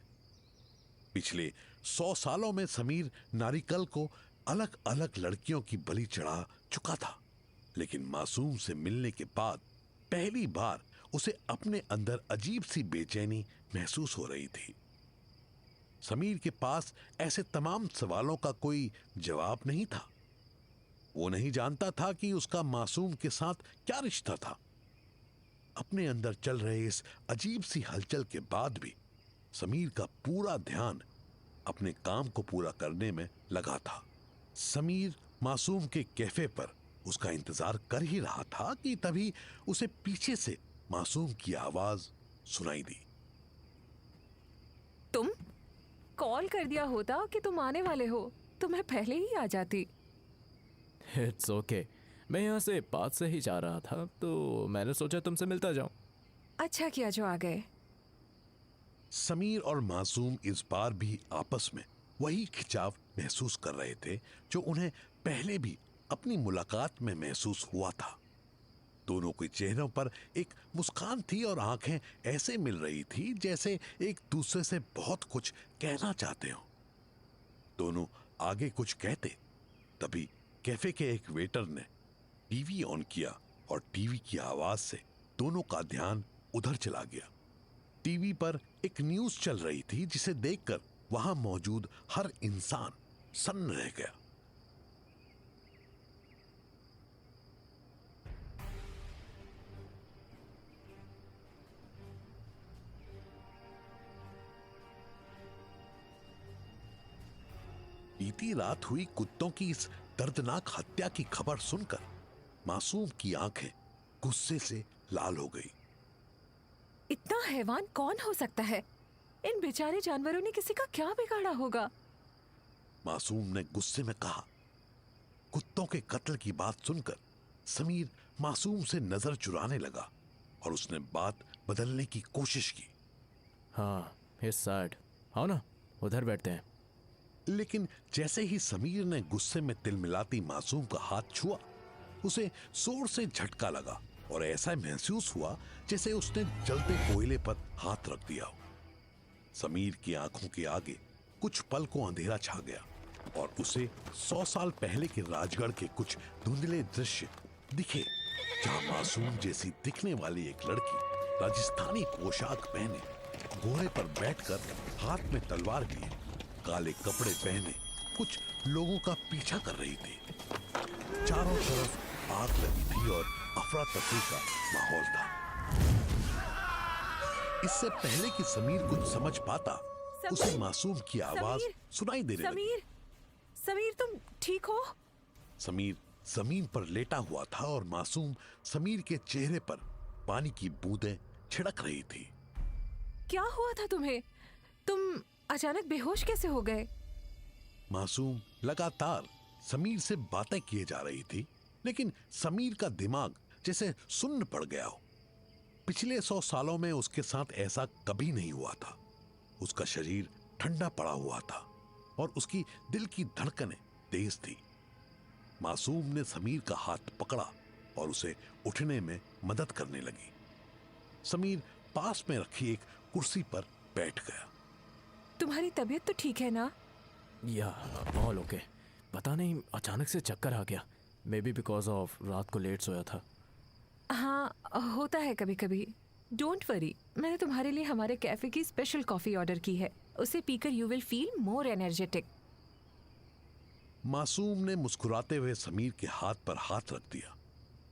पिछले 100 सालों में समीर नारीकल को अलग अलग लड़कियों की बलि चढ़ा चुका था, लेकिन मासूम से मिलने के बाद पहली बार उसे अपने अंदर अजीब सी बेचैनी महसूस हो रही थी। समीर के पास ऐसे तमाम सवालों का कोई जवाब नहीं था। वो नहीं जानता था कि उसका मासूम के साथ क्या रिश्ता था। अपने अंदर चल रहे इस अजीब सी हलचल के बाद भी समीर का पूरा ध्यान अपने काम को पूरा करने में लगा था। समीर मासूम के कैफे पर उसका इंतजार कर ही रहा था कि तभी उसे पीछे से मासूम की आवाज सुनाई दी। तुम कॉल कर दिया होता कि तुम आने वाले हो तो मैं पहले ही आ जाती। इट्स ओके, मैं यहाँ से पास से ही जा रहा था तो मैंने सोचा तुमसे मिलता जाऊं। अच्छा किया जो आ गए। समीर और मासूम इस बार भी आपस में वही खिंचाव महसूस कर रहे थे जो उन्हें पहले भी अपनी मुलाकात में महसूस हुआ था। दोनों के चेहरों पर एक मुस्कान थी और आंखें ऐसे मिल रही थी जैसे एक दूसरे से बहुत कुछ कहना चाहते हो। दोनों आगे कुछ कहते, तभी कैफे के एक वेटर ने टीवी ऑन किया और टीवी की आवाज से दोनों का ध्यान उधर चला गया। टीवी पर एक न्यूज चल रही थी जिसे देखकर वहां मौजूद हर इंसान सन्न रह गया। बीती रात हुई कुत्तों की इस दर्दनाक हत्या की खबर सुनकर मासूम की आंखें गुस्से से लाल हो गई। इतना हैवान कौन हो सकता है? इन बेचारे जानवरों ने किसी का क्या बिगाड़ा होगा? मासूम ने गुस्से में कहा। कुत्तों के कत्ल की बात सुनकर समीर मासूम से नजर चुराने लगा और उसने बात बदलने की कोशिश की। हाँ, इस साइड आओ ना, उधर बैठते हैं। लेकिन जैसे ही समीर ने गुस्से में तिलमिलाती मासूम का हाथ छुआ, उसे जोर से झटका लगा और ऐसा महसूस हुआ जैसे उसने जलते कोयले पर हाथ रख दिया हो। समीर की आंखों के आगे कुछ पल को अंधेरा छा गया और उसे 100 साल पहले के राजगढ़ के कुछ धुंधले दृश्य दिखे, जहां मासूम जैसी दिखने वाली एक लड़की राजस्थानी पोशाक पहने घोड़े पर बैठकर हाथ में तलवार लिए काले कपड़े पहने कुछ लोगों का पीछा कर रही थी। चारों तरफ आग लगी थी और अफरा तफरी का माहौल था। इससे पहले कि समीर कुछ समझ पाता, उसे मासूम की आवाज सुनाई देने लगी। समीर तुम ठीक हो? समीर जमीन पर लेटा हुआ था और मासूम समीर के चेहरे पर पानी की बूंदें छिड़क रही थी। क्या हुआ था तुम्हें? तुम अचानक बेहोश कैसे हो गए? मासूम लगातार समीर से बातें किए जा रही थी, लेकिन समीर का दिमाग जैसे सुन्न पड़ गया हो। पिछले 100 सालों में उसके साथ ऐसा कभी नहीं हुआ था। उसका शरीर ठंडा पड़ा हुआ था और उसकी दिल की धड़कनें तेज थी। मासूम ने समीर का हाथ पकड़ा और उसे उठने में मदद करने लगी। समीर पास में रखी एक कुर्सी पर बैठ गया। तुम्हारी तबीयत तो ठीक है ना? या ऑल ओके। पता नहीं अचानक से चक्कर आ गया, मे बी बिकॉज ऑफ रात को लेट सोया था। हाँ, होता है कभी कभी। डोंट वरी, मैंने तुम्हारे लिए हमारे कैफे की स्पेशल कॉफी ऑर्डर की है। उसे पीकर you will feel more energetic. मासूम ने मुस्कुराते हुए समीर के हाथ पर हाथ रख दिया।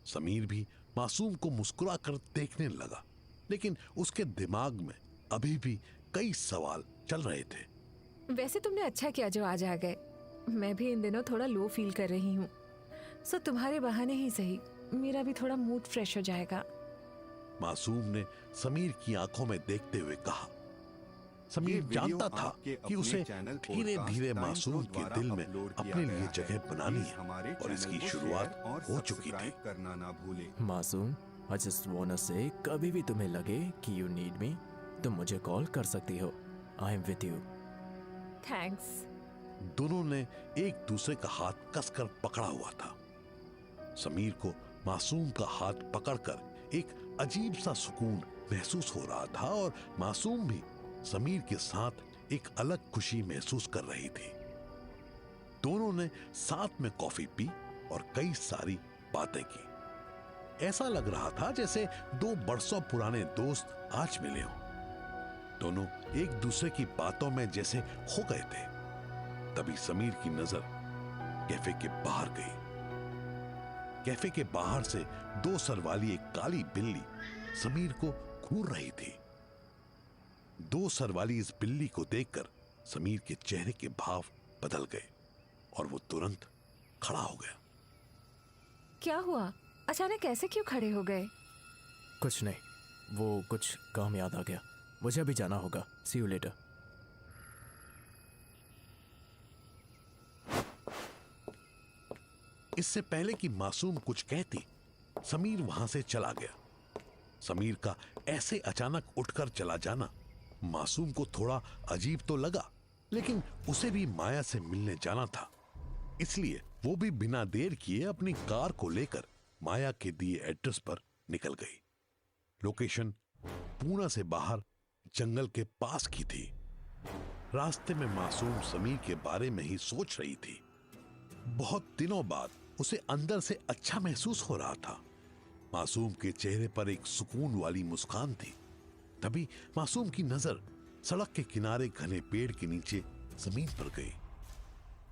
समीर भी मासूम को मुस्कुरा कर देखने लगा, लेकिन उसके दिमाग में अभी भी कई सवाल चल रहे थे। वैसे तुमने अच्छा किया जो आज आ गए। मैं भी इन दिनों थोड़ा लो फील कर रही हूँ, सो तुम्हारे बहाने ही सही मेरा भी थोड़ा मूड फ्रेश हो जाएगा। मासूम ने समीर की आंखों में देखते हुए कहा। ये समीर वीडियो जानता था आपके कि अपने उसे चैनल धीरे पॉडकास्ट धीरे टाइम मासूम प्रो के द्वारा दिल में अपलोड किया अपने लिए गया जगह है। बनानी प्लीज है हमारे और चैनल इसकी को शुरुआत शेयर और हो चुकी थी। सब्सक्राइब करना ना भूलें। मासूम, आई जस्ट वांट से कभी भी तुम्हें लगे कि यू नीड मी, तुम मुझे कॉल कर सकती हो। I am with you. Thanks. दोनों ने एक दूसरे का हाथ कसकर पकड़ा हुआ था। समीर को मासूम का हाथ पकड़कर एक अजीब सा सुकून महसूस हो रहा था और मासूम भी समीर के साथ एक अलग खुशी महसूस कर रही थी। दोनों ने साथ में कॉफी पी और कई सारी बातें की। ऐसा लग रहा था जैसे दो बरसों पुराने दोस्त आज मिले हों। दोनों एक दूसरे की बातों में जैसे खो गए थे। तभी समीर की नजर कैफे के बाहर गई। कैफे के बाहर से 2 सर वाली एक काली बिल्ली समीर को घूर रही थी। 2 सर वाली इस बिल्ली को देखकर समीर के चेहरे के भाव बदल गए और वो तुरंत खड़ा हो गया। क्या हुआ? अचानक ऐसे क्यों खड़े हो गए? कुछ नहीं, वो कुछ काम याद आ गया। मुझे अभी जाना होगा। सी यू लेटर। इससे पहले कि मासूम कुछ कहती, समीर वहां से चला गया। समीर का ऐसे अचानक उठकर चला जाना मासूम को थोड़ा अजीब तो लगा, लेकिन उसे भी माया से मिलने जाना था। इसलिए वो भी बिना देर किए अपनी कार को लेकर माया के दिए एड्रेस पर निकल गई। लोकेशन पूना से बाहर जंगल के पास की थी। रास्ते में मासूम समीर के बारे में ही सोच रही थी। बहुत दिनों बाद उसे अंदर से अच्छा महसूस हो रहा था। मासूम के चेहरे पर एक सुकून वाली मुस्कान थी। तभी मासूम की नजर सड़क के किनारे घने पेड़ के नीचे जमीन पर गई।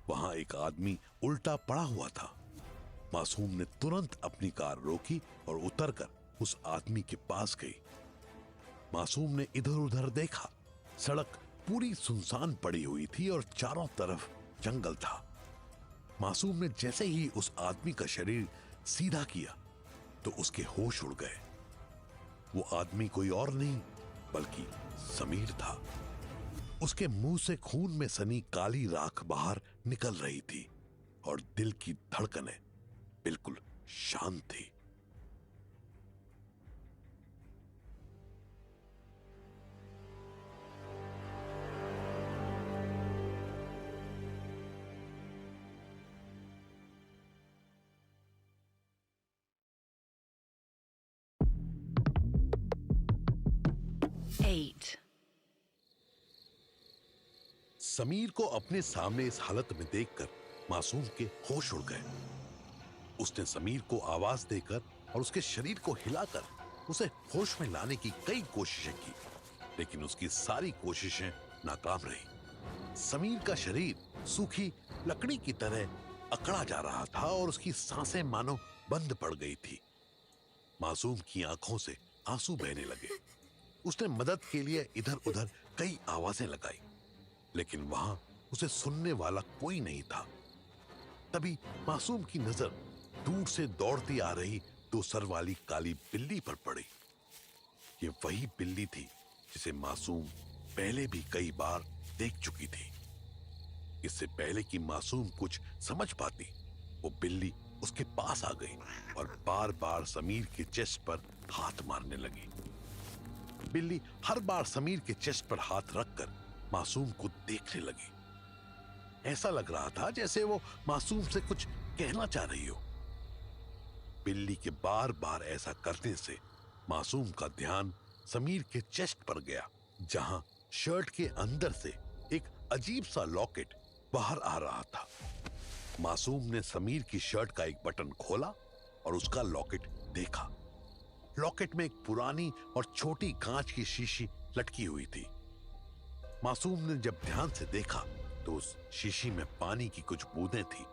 वहां एक आदमी उल्टा पड़ा हुआ था। मासूम ने तुरंत अपनी कार रोकी और उतरकर उस आदमी के पास गई। मासूम ने इधर उधर देखा। सड़क पूरी सुनसान पड़ी हुई थी और चारों तरफ जंगल था। मासूम ने जैसे ही उस आदमी का शरीर सीधा किया तो उसके होश उड़ गए। वो आदमी कोई और नहीं बल्कि समीर था। उसके मुंह से खून में सनी काली राख बाहर निकल रही थी और दिल की धड़कनें बिल्कुल शांत थी। समीर को अपने सामने इस हालत में देखकर मासूम के होश उड़ गए। उसने समीर को आवाज देकर और उसके शरीर को हिलाकर उसे होश में लाने की कई कोशिशें की, लेकिन उसकी सारी कोशिशें नाकाम रही। समीर का शरीर सूखी लकड़ी की तरह अकड़ा जा रहा था और उसकी सांसें मानो बंद पड़ गई थी। मासूम की आंखों से आंसू बहने लगे। उसने मदद के लिए इधर उधर कई आवाजें लगाई, लेकिन वहां उसे सुनने वाला कोई नहीं था। तभी मासूम की नजर दूर से दौड़ती आ रही 2 सर वाली काली बिल्ली पर पड़ी। ये वही बिल्ली थी जिसे मासूम पहले भी कई बार देख चुकी थी। इससे पहले कि मासूम कुछ समझ पाती, वो बिल्ली उसके पास आ गई और बार बार समीर के चेस्ट पर हाथ मारने लगी। बिल्ली हर बार समीर के चेस्ट पर हाथ रखकर मासूम को देखने लगी। ऐसा लग रहा था जैसे वो मासूम से कुछ कहना चाह रही हो। बिल्ली के बार बार ऐसा करने से मासूम का ध्यान समीर के चेस्ट पर गया, जहां शर्ट के अंदर से एक अजीब सा लॉकेट बाहर आ रहा था। मासूम ने समीर की शर्ट का एक बटन खोला और उसका लॉकेट देखा। लॉकेट में एक पुरानी और छोटी कांच की शीशी लटकी हुई थी। मासूम ने जब ध्यान से देखा तो उस शीशी में पानी की कुछ बूंदें थी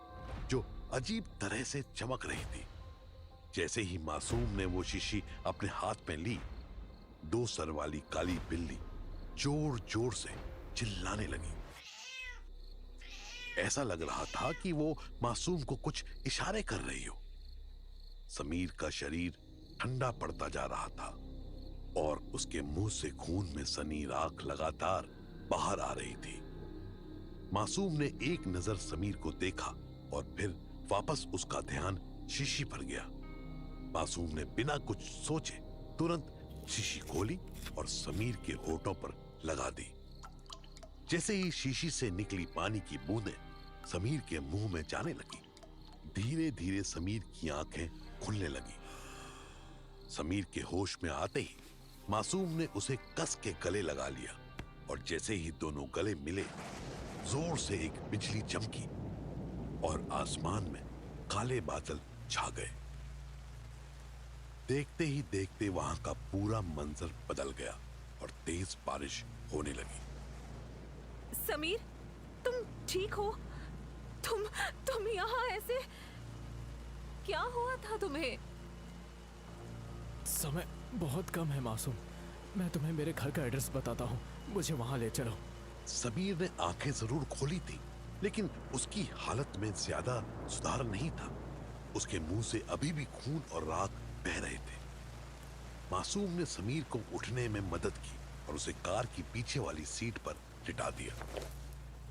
जो अजीब तरह से चमक रही थी। जैसे ही मासूम ने वो शीशी अपने हाथ में ली, 2 सर वाली काली बिल्ली जोर जोर से चिल्लाने लगी। ऐसा लग रहा था कि वो मासूम को कुछ इशारे कर रही हो। समीर का शरीर ठंडा पड़ता जा रहा था और उसके मुंह से खून में सनी राख लगातार बाहर आ रही थी। मासूम ने एक नजर समीर को देखा और फिर वापस उसका ध्यान शीशी पर गया। मासूम ने बिना कुछ सोचे तुरंत शीशी खोली और समीर के होठों पर लगा दी। जैसे ही शीशी से निकली पानी की बूंदें समीर के मुंह में जाने लगी, धीरे धीरे समीर की आंखें खुलने लगी। समीर के होश में आते ही मासूम ने उसे कस के गले लगा लिया और जैसे ही दोनों गले मिले, जोर से एक बिजली चमकी और आसमान में काले बादल छा गए। देखते ही देखते वहां का पूरा मंजर बदल गया और तेज बारिश होने लगी। समीर, तुम ठीक हो? तुम यहाँ ऐसे? क्या हुआ था तुम्हें? समय बहुत कम है मासूम, मैं तुम्हें मेरे घर का एड्रेस बताता हूँ, मुझे वहां ले चलो। समीर ने आंखें जरूर खोली थी, लेकिन उसकी हालत में ज्यादा सुधार नहीं था। उसके मुंह से अभी भी खून और राख बह रहे थे। मासूम ने समीर को उठने में मदद की और उसे कार की पीछे वाली सीट पर लिटा दिया।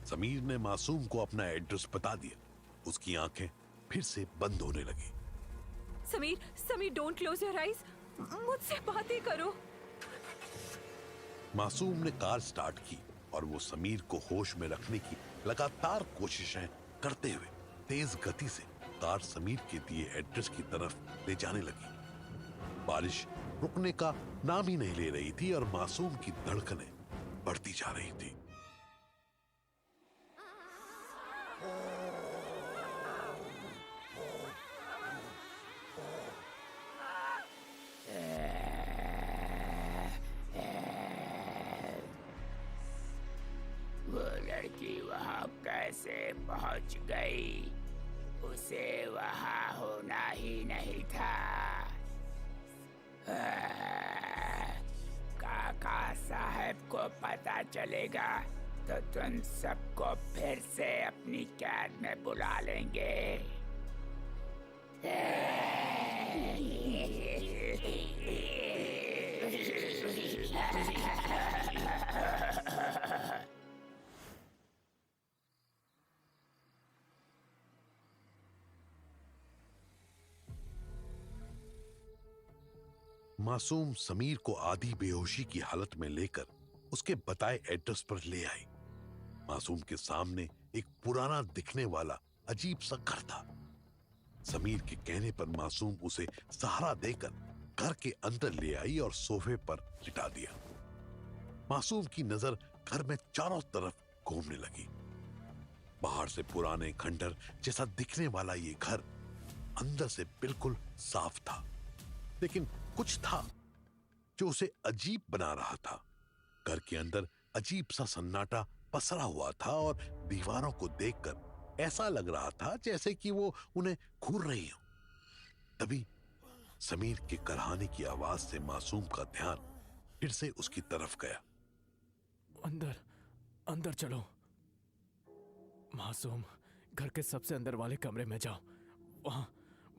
समीर ने मासूम को अपना एड्रेस बता दिया। उसकी आंखें फिर से बंद होने लगी। Sameer, don't close your eyes, मुझसे बातें करो। मासूम ने कार स्टार्ट की और वो समीर को होश में रखने की लगातार कोशिशें करते हुए तेज गति से कार समीर के दिए एड्रेस की तरफ ले जाने लगी। बारिश रुकने का नाम ही नहीं ले रही थी और मासूम की धड़कनें बढ़ती जा रही थी। वो लड़की वहां कैसे पहुंच गई? उसे वहां होना ही नहीं था। काका साहब को पता चलेगा तो तुम सबको फिर से अपनी कैद में बुला लेंगे। मासूम समीर को आधी बेहोशी की हालत में लेकर उसके बताए एड्रेस पर ले आई। मासूम के सामने एक पुराना दिखने वाला अजीब सा घर था। समीर के कहने पर मासूम उसे सहारा देकर घर के अंदर ले आई और सोफे पर लिटा दिया। मासूम की नजर घर में चारों तरफ घूमने लगी। बाहर से पुराने खंडर जैसा दिखने वाला ये घर अंदर से बिल्कुल साफ था, लेकिन कुछ था जो उसे अजीब बना रहा था। घर के अंदर अजीब सा सन्नाटा पसरा हुआ था और दीवारों को देखकर ऐसा लग रहा था जैसे कि वो उन्हें घूर रही हो। तभी समीर के कराहने की आवाज से मासूम का ध्यान फिर से उसकी तरफ गया। अंदर अंदर चलो। मासूम, घर के सबसे अंदर वाले कमरे में जाओ।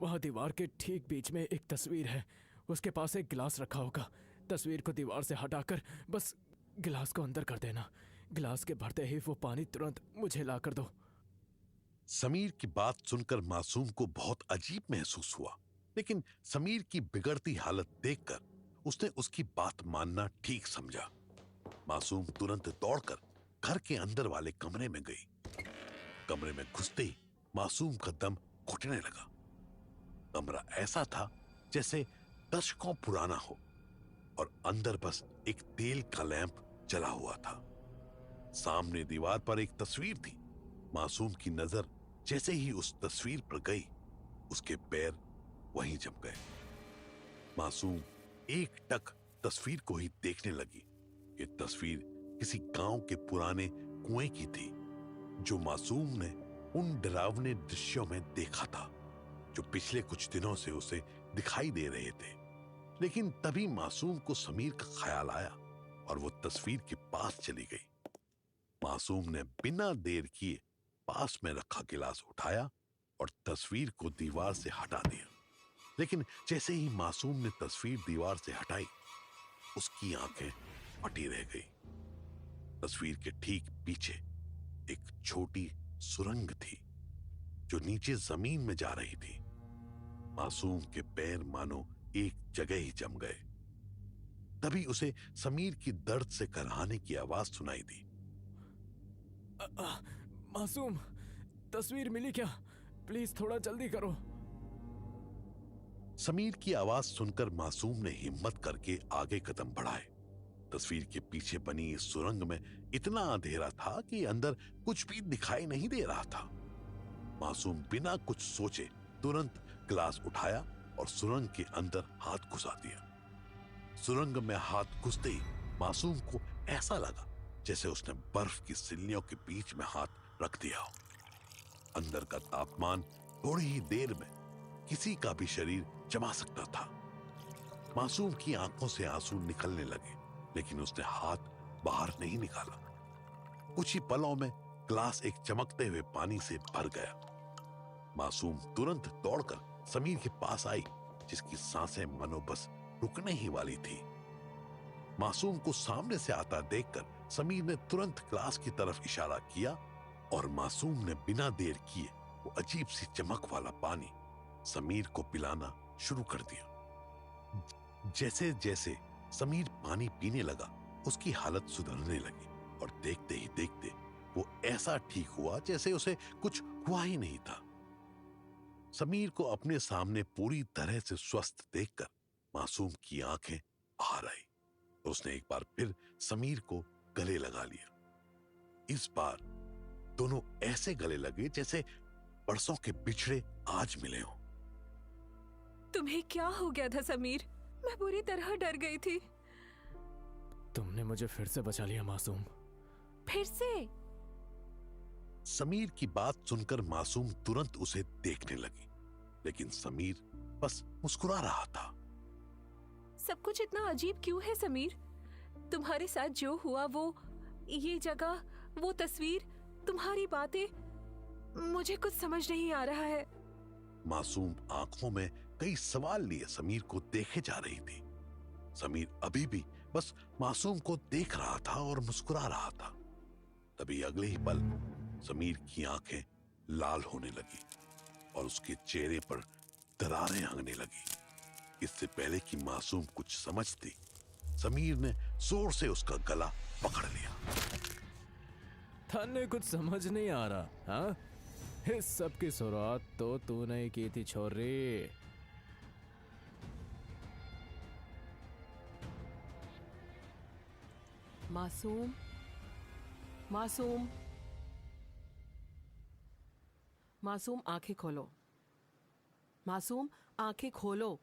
वहां दीवार के ठीक बीच में एक तस्वीर है, उसके पास एक गिलास रखा होगा। तस्वीर को दीवार से हटाकर बस गिलास को अंदर कर देना। गिलास के भरते ही वो पानी तुरंत मुझे ला कर दो। समीर की बात सुनकर मासूम को बहुत अजीब महसूस हुआ, लेकिन समीर की बिगड़ती हालत देखकर उसने उसकी बात मानना ठीक समझा। मासूम तुरंत दौड़कर घर के अंदर वाले कमरे में गई। कमरे में घुसते ही मासूम का दम घुटने लगा। कमरा ऐसा था जैसे दशकों पुराना हो और अंदर बस एक तेल का लैंप जला हुआ था। सामने दीवार पर एक तस्वीर थी। मासूम की नजर जैसे ही उस तस्वीर पर गई, उसके पैर वहीं जम गए। मासूम एक टक तस्वीर को ही देखने लगी। ये तस्वीर किसी गांव के पुराने कुएं की थी, जो मासूम ने उन डरावने दृश्यों में देखा था जो पिछले कुछ दिनों से उसे दिखाई दे रहे थे। लेकिन तभी मासूम को समीर का ख्याल आया और वो तस्वीर के पास चली गई। मासूम ने बिना देर किए पास में रखा गिलास उठाया और तस्वीर को दीवार से हटा दिया। लेकिन जैसे ही मासूम ने तस्वीर दीवार से हटाई, उसकी आंखें फटी रह गई। तस्वीर के ठीक पीछे एक छोटी सुरंग थी जो नीचे जमीन में जा रही थी। मासूम के पैर मानो एक जगह ही जम गए। तभी उसे समीर की दर्द से कराहने की आवाज सुनाई दी। मासूम, तस्वीर मिली क्या? प्लीज थोड़ा जल्दी करो। समीर की आवाज सुनकर मासूम ने हिम्मत करके आगे कदम बढ़ाए। तस्वीर के पीछे बनी इस सुरंग में इतना अंधेरा था कि अंदर कुछ भी दिखाई नहीं दे रहा था। मासूम बिना कुछ सोचे तुरंत ग्लास उठाया और सुरंग के अंदर हाथ घुसा दिया। सुरंग में हाथ घुसते ही मासूम को ऐसा लगा जैसे उसने बर्फ की सिल्लियों के बीच में हाथ रख दिया हो। अंदर का तापमान थोड़ी ही देर में किसी का भी शरीर जमा सकता था। मासूम की आंखों से आंसू निकलने लगे, लेकिन उसने हाथ बाहर नहीं निकाला। कुछ ही पलों में ग्लास एक चमकते हुए पानी से भर गया। मासूम तुरंत दौड़कर समीर के पास आई, जिसकी सांसें मानो बस रुकने ही वाली थी। मासूम को सामने से आता देखकर समीर ने तुरंत ग्लास की तरफ इशारा किया और मासूम ने बिना देर किए वो अजीब सी चमक वाला पानी समीर को पिलाना शुरू कर दिया। जैसे जैसे समीर पानी पीने लगा, उसकी हालत सुधरने लगी और देखते ही देखते वो ऐसा ठीक हुआ जैसे उसे कुछ हुआ ही नहीं था। समीर को अपने सामने पूरी तरह से स्वस्थ देखकर मासूम की आंखें बाहर आई। उसने एक बार फिर समीर को गले लगा लिया। इस बार दोनों ऐसे गले लगे जैसे बरसों के बिछड़े आज मिले हों। तुम्हें क्या हो गया था समीर? मैं बुरी तरह डर गई थी। तुमने मुझे फिर से बचा लिया मासूम। फिर से? समीर की बात सुनकर मासूम तुरंत उसे देखने लगी, लेकिन समीर बस मुस्कुरा रहा था। सब कुछ इतना अजीब क्यों है समीर? तुम्हारे साथ जो हुआ, वो ये जगह, वो तस्वीर, तुम्हारी बातें, मुझे कुछ समझ नहीं आ रहा है। मासूम आंखों में कई सवाल लिए समीर को देखे जा रही थी। समीर अभी भी बस मासूम को देख रहा था और मुस्कुरा रहा था। तभी अगले ही पल समीर की आंखें लाल होने लगी और उसके चेहरे पर दरारें आने लगी। इससे पहले कि मासूम कुछ समझती, समीर ने जोर से उसका गला पकड़ लिया। थाने कुछ समझ नहीं आ रहा, हाँ? इस सब की शुरुआत तो तूने ही की थी छोरी। मासूम, मासूम, मासूम आंखें खोलो। मासूम आंखें खोलो।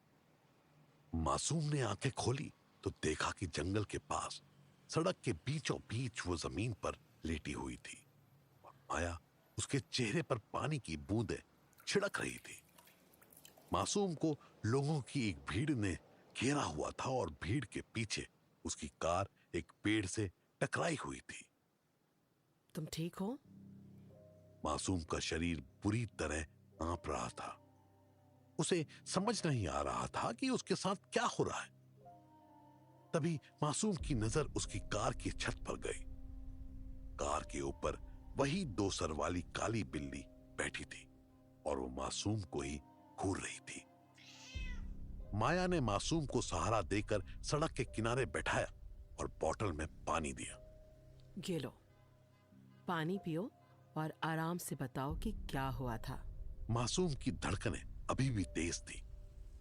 मासूम ने आंखें खोली तो देखा कि जंगल के पास सड़क के बीचों बीच वो जमीन पर लेटी हुई थी और माया उसके चेहरे पर पानी की बूंदें छिड़क रही थी। मासूम को लोगों की एक भीड़ ने घेरा हुआ था और भीड़ के पीछे उसकी कार एक पेड़ से टकराई हुई थी। तुम ठीक हो? मासूम का शरीर बुरी तरह कांप रहा था। उसे समझ नहीं आ रहा था कि उसके साथ क्या हो रहा है। तभी मासूम की नजर उसकी कार की छत पर गई। कार के ऊपर वही 2 सर वाली काली बिल्ली बैठी थी और वो मासूम को ही घूर रही थी। माया ने मासूम को सहारा देकर सड़क के किनारे बैठाया और बोतल में पानी दिया। ये लो, पानी पियो और आराम से बताओ कि क्या हुआ था। मासूम की धड़कनें अभी भी तेज थी।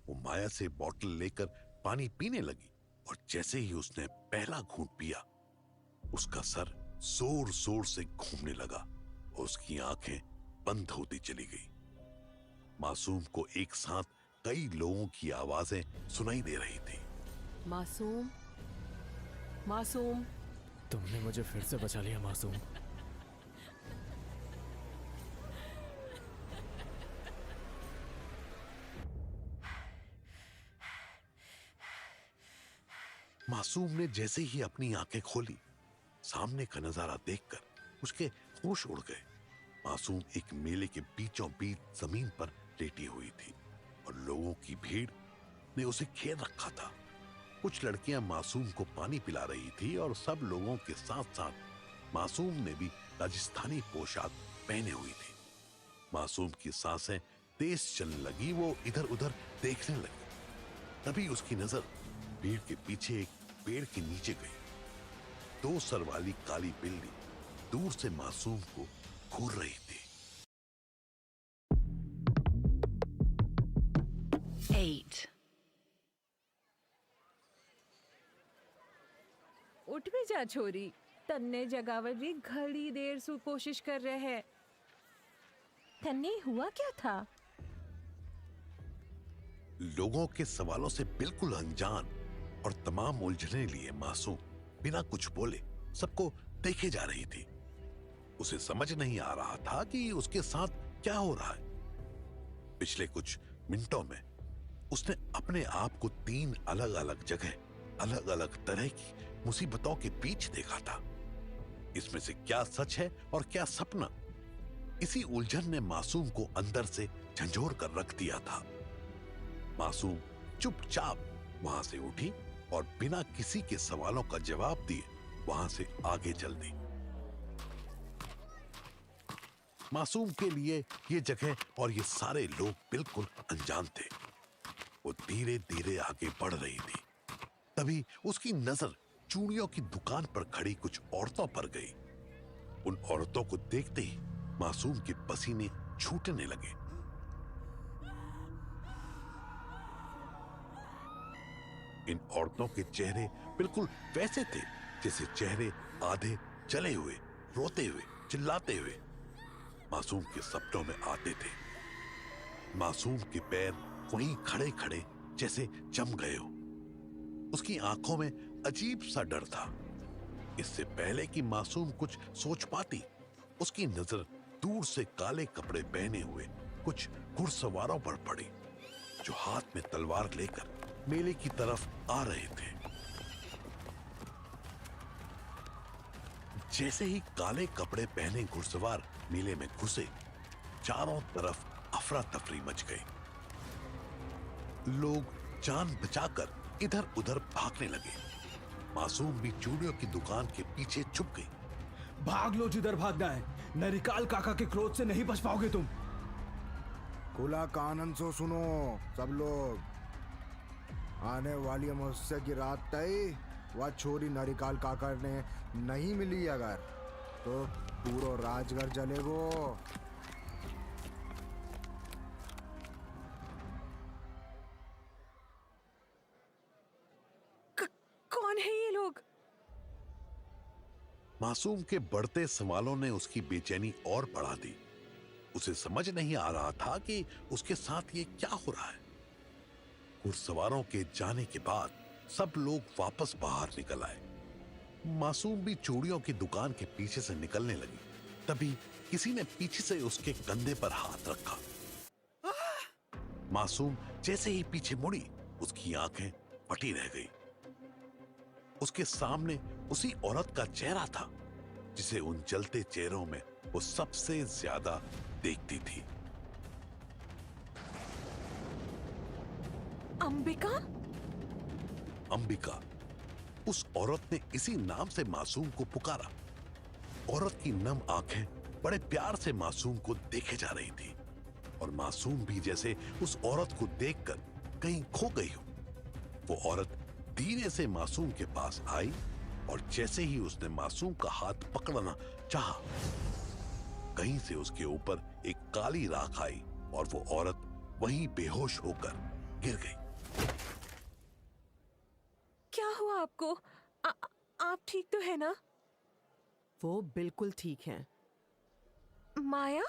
वो माया से बोतल लेकर पानी पीने लगी और जैसे ही उसने पहला घूंट पिया, उसका सर जोर जोर से घूमने लगा और उसकी आंखें बंद होती चली गई। मासूम को एक साथ कई लोगों की आवाजें सुनाई दे रही थी। मासूम, मासूम, तुमने मुझे फिर से बचा लिया मासूम। मासूम ने जैसे ही अपनी आंखें खोली, सामने का नजारा देखकर उसके होश उड़ गए। मासूम एक मेले के बीचों बीच जमीन पर लेटी हुई थी। और लोगों की भीड़ ने उसे घेर रखा था। कुछ लड़कियां मासूम को पानी पिला रही थी और सब लोगों के साथ साथ मासूम ने भी राजस्थानी पोशाक पहने हुई थी। मासूम की सांसें तेज चलने लगी, वो इधर उधर देखने लगी। तभी उसकी नजर भीड़ के पीछे एक पेड़ के नीचे गई। 2 सर वाली काली बिल्ली दूर से मासूम को घूर रही थी। 8. उठ भी जा छोरी, तन्ने जगावत भी घड़ी देर से कोशिश कर रहे हैं। तन्ने हुआ क्या था? लोगों के सवालों से बिल्कुल अनजान और तमाम उलझने लिए मासूम बिना कुछ बोले सबको देखे जा रही थी। उसे समझ नहीं आ रहा था कि उसके साथ क्या हो रहा है। पिछले कुछ मिनटों में उसने अपने आप को 3 अलग अलग जगह अलग अलग तरह की मुसीबतों के बीच देखा था। इसमें से क्या सच है और क्या सपना, इसी उलझन ने मासूम को अंदर से झंझोर कर रख दिया था। मासूम चुपचाप वहां से उठी और बिना किसी के सवालों का जवाब दिए वहां से आगे चल दी। मासूम के लिए ये जगह और ये सारे लोग बिल्कुल अनजान थे। वो धीरे धीरे आगे बढ़ रही थी। तभी उसकी नजर चूड़ियों की दुकान पर खड़ी कुछ औरतों पर गई। उन औरतों को देखते ही मासूम के पसीने छूटने लगे। इन औरतों के चेहरे बिल्कुल वैसे थे जैसे चेहरे आधे जले हुए, रोते हुए, चिल्लाते हुए मासूम के सपनों में आते थे। मासूम के पैर वहीं खड़े खड़े जैसे जम गए हो। उसकी आंखों में अजीब सा डर था। इससे पहले कि मासूम कुछ सोच पाती, उसकी नजर दूर से काले कपड़े पहने हुए कुछ घुड़सवारों पर पड़ी, जो हाथ में तलवार लेकर मेले की तरफ आ रहे थे। जैसे ही काले कपड़े पहने घुड़सवार मेले में घुसे, चारों तरफ अफरा तफरी मच गई। लोग जान बचाकर इधर उधर भागने लगे। मासूम भी चूड़ियों की दुकान के पीछे छुप गई। भाग लो जिधर भागना है, नरिकाल काका के क्रोध से नहीं बच पाओगे तुम। खुला कानन से सुनो सब लोग, आने वाली अमावस्या की रात तय वह छोरी नरिकाल काका ने नहीं मिली अगर, तो पूरा राजघर जलेगो। कौन है ये लोग? मासूम के बढ़ते सवालों ने उसकी बेचैनी और बढ़ा दी। उसे समझ नहीं आ रहा था कि उसके साथ ये क्या हो रहा है। घुड़सवारों के जाने के बाद सब लोग वापस बाहर निकल आए। मासूम भी चूड़ियों की दुकान के पीछे से निकलने लगी। तभी किसी ने पीछे से उसके कंधे पर हाथ रखा। मासूम जैसे ही पीछे मुड़ी, उसकी आंखें फटी रह गई। उसके सामने उसी औरत का चेहरा था जिसे उन जलते चेहरों में वो सबसे ज्यादा देखती थी। अंबिका? अंबिका, उस औरत ने इसी नाम से मासूम को पुकारा। औरत की नम आंखें बड़े प्यार से मासूम को देखे जा रही थी और मासूम भी जैसे उस औरत को देखकर कहीं खो गई हो। वो औरत धीरे से मासूम के पास आई और जैसे ही उसने मासूम का हाथ पकड़ना चाहा, कहीं से उसके ऊपर एक काली राख आई और वो औरत वहीं बेहोश होकर गिर गई। क्या हुआ आपको? आप ठीक तो है ना? वो बिल्कुल ठीक हैं। माया?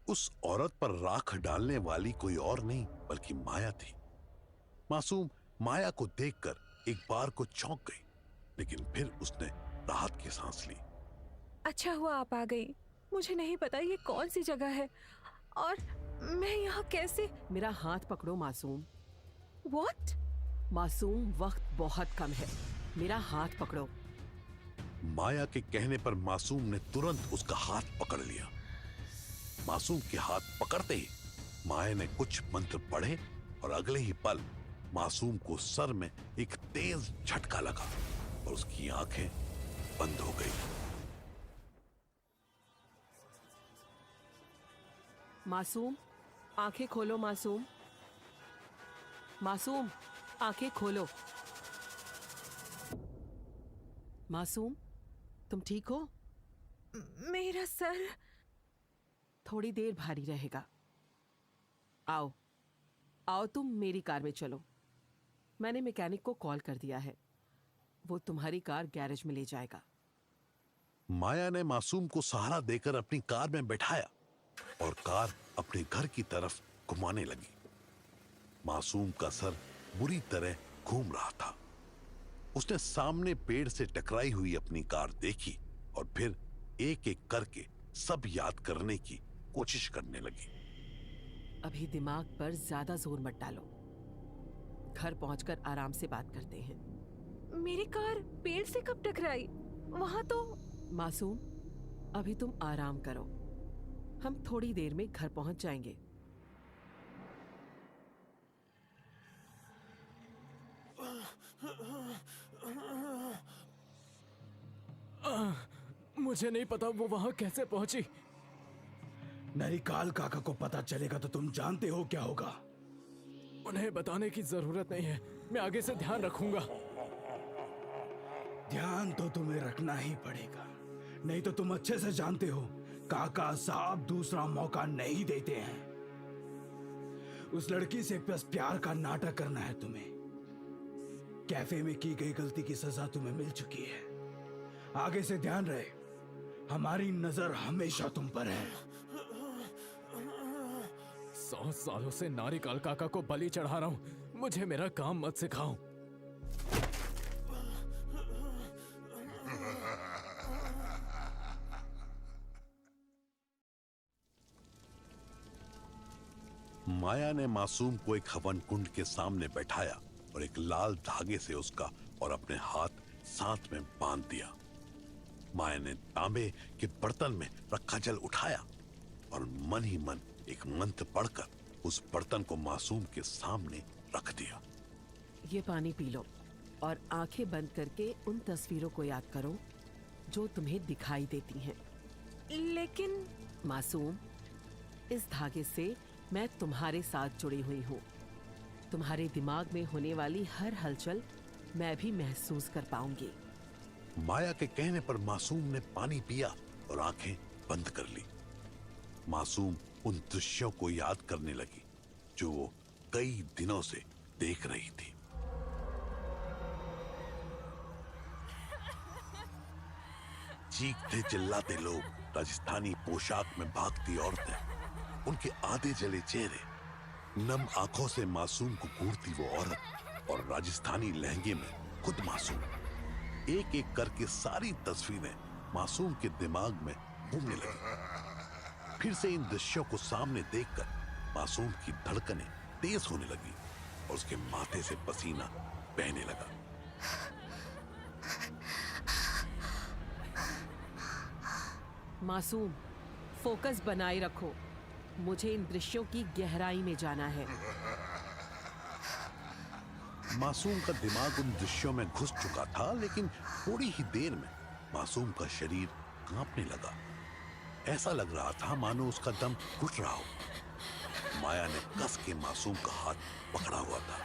उस औरत पर राख डालने वाली कोई और नहीं बल्कि माया थी। मासूम माया को देखकर एक बार को चौंक गई, लेकिन फिर उसने राहत की सांस ली। अच्छा हुआ आप आ गई। मुझे नहीं पता ये कौन सी जगह है और मैं यहाँ कैसे। मेरा हाथ पकड़ो मासूम। What? मासूम, वक्त बहुत कम है, मेरा हाथ पकड़ो। माया के कहने पर मासूम ने तुरंत उसका हाथ पकड़ लिया। मासूम के हाथ पकड़ते ही माया ने कुछ मंत्र पढ़े और अगले ही पल मासूम को सर में एक तेज झटका लगा और उसकी आंखें बंद हो गई। मासूम, आंखें खोलो मासूम। मासूम, आंखें खोलो। मासूम, तुम ठीक हो? मेरा सर थोड़ी देर भारी रहेगा। आओ आओ, तुम मेरी कार में चलो। मैंने मैकेनिक को कॉल कर दिया है, वो तुम्हारी कार गैरेज में ले जाएगा। माया ने मासूम को सहारा देकर अपनी कार में बैठाया और कार अपने घर की तरफ घुमाने लगी। मासूम का सर बुरी तरह घूम रहा था। उसने सामने पेड़ से टकराई हुई अपनी कार देखी और फिर एक एक करके सब याद करने की कोशिश करने लगी। अभी दिमाग पर ज्यादा जोर मत डालो, घर पहुंचकर आराम से बात करते हैं। मेरी कार पेड़ से कब टकराई? वहां तो। मासूम, अभी तुम आराम करो, हम थोड़ी देर में घर पहुंच जाएंगे। मुझे नहीं पता वो वहां कैसे पहुंची। नरिकाल काका को पता चलेगा तो तुम जानते हो क्या होगा। उन्हें बताने की जरूरत नहीं है, मैं आगे से ध्यान रखूंगा। ध्यान तो तुम्हें रखना ही पड़ेगा, नहीं तो तुम अच्छे से जानते हो काका साहब दूसरा मौका नहीं देते हैं। उस लड़की से बस प्यार का नाटक करना है तुम्हें। कैफे में की गई गलती की सजा तुम्हें मिल चुकी है। आगे से ध्यान रहे, हमारी नजर हमेशा तुम पर है। 100 सालों से नारिकाल काका को बलि चढ़ा रहा हूं, मुझे मेरा काम मत सिखाओ। माया ने मासूम को एक हवन कुंड के सामने बैठाया और एक लाल धागे से उसका और अपने हाथ साथ में बांध दिया। माया ने तांबे के बर्तन में रखा जल उठाया और मन ही मन एक मंत्र पढ़कर उस बर्तन को मासूम के सामने रख दिया। ये पानी पी लो और आंखें बंद करके उन तस्वीरों को याद करो जो तुम्हें दिखाई देती हैं। लेकिन मासूम, इस धागे से मैं तुम्हारे साथ जुड़ी हुई हूँ। तुम्हारे दिमाग में होने वाली हर हलचल मैं भी महसूस कर पाऊंगी। माया के कहने पर मासूम ने पानी पिया और आंखें बंद कर ली। मासूम उन दृश्यों को याद करने लगी जो वो कई दिनों से देख रही थी। चीखते चिल्लाते लोग, राजस्थानी पोशाक में भागती औरतें, उनके आधे जले चेहरे, नम आंखों से मासूम को घूरती वो औरत और राजस्थानी लहंगे में खुद मासूम। एक एक करके सारी तस्वीरें मासूम के दिमाग में घूमने लगी। फिर से इन दृश्यों को सामने देखकर मासूम की धड़कनें तेज होने लगी और उसके माथे से पसीना बहने लगा। मासूम, फोकस बनाए रखो, मुझे इन दृश्यों की गहराई में जाना है। मासूम का दिमाग उन दृश्यों में घुस चुका था, लेकिन थोड़ी ही देर में मासूम का शरीर कांपने लगा। ऐसा लग रहा था मानो उसका दम घुट रहा हो। माया ने कस के मासूम का हाथ पकड़ा हुआ था।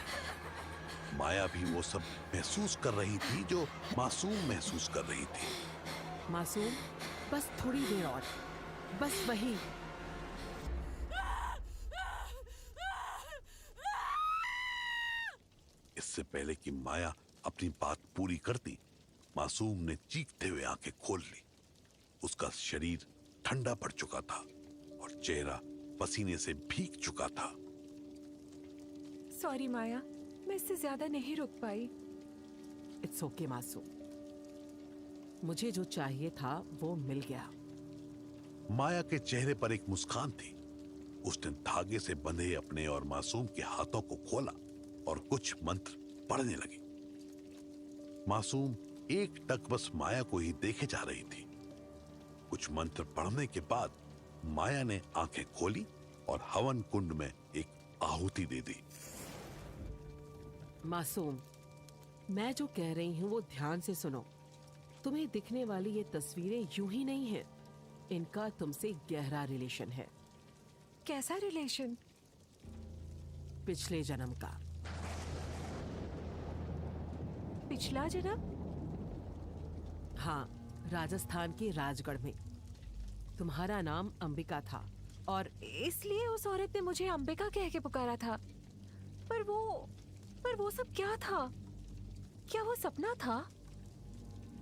माया भी वो सब महसूस कर रही थी जो मासूम महसूस कर रही थी। मासूम, बस थोड़ी देर और, बस वही। इससे पहले कि माया अपनी बात पूरी करती, मासूम ने चीखते हुए आंखें खोल ली। उसका शरीर ठंडा पड़ चुका था और चेहरा पसीने से भीग चुका था। सॉरी माया, मैं इससे ज्यादा नहीं रुक पाई। इट्स ओके मासूम, मुझे जो चाहिए था वो मिल गया। माया के चेहरे पर एक मुस्कान थी। उसने धागे से बंधे अपने और मासूम के हाथों को खोला और कुछ मंत्र पढ़ने लगी। मासूम एक टक बस माया को ही देखे जा रही थी। कुछ मंत्र पढ़ने के बाद माया ने आंखें खोली और हवन कुंड में एक आहुति दे दी। मासूम, मैं जो कह रही हूँ वो ध्यान से सुनो। तुम्हें दिखने वाली ये तस्वीरें यूं ही नहीं हैं। इनका तुमसे गहरा रिलेशन है। कैसा रिलेशन? पिछले जन्म का। पिछला जन्म? हाँ, राजस्थान के राजगढ़ में। तुम्हारा नाम अंबिका था और इसलिए उस औरत ने मुझे अंबिका कह के पुकारा था। पर वो सब क्या था? क्या वो सपना था?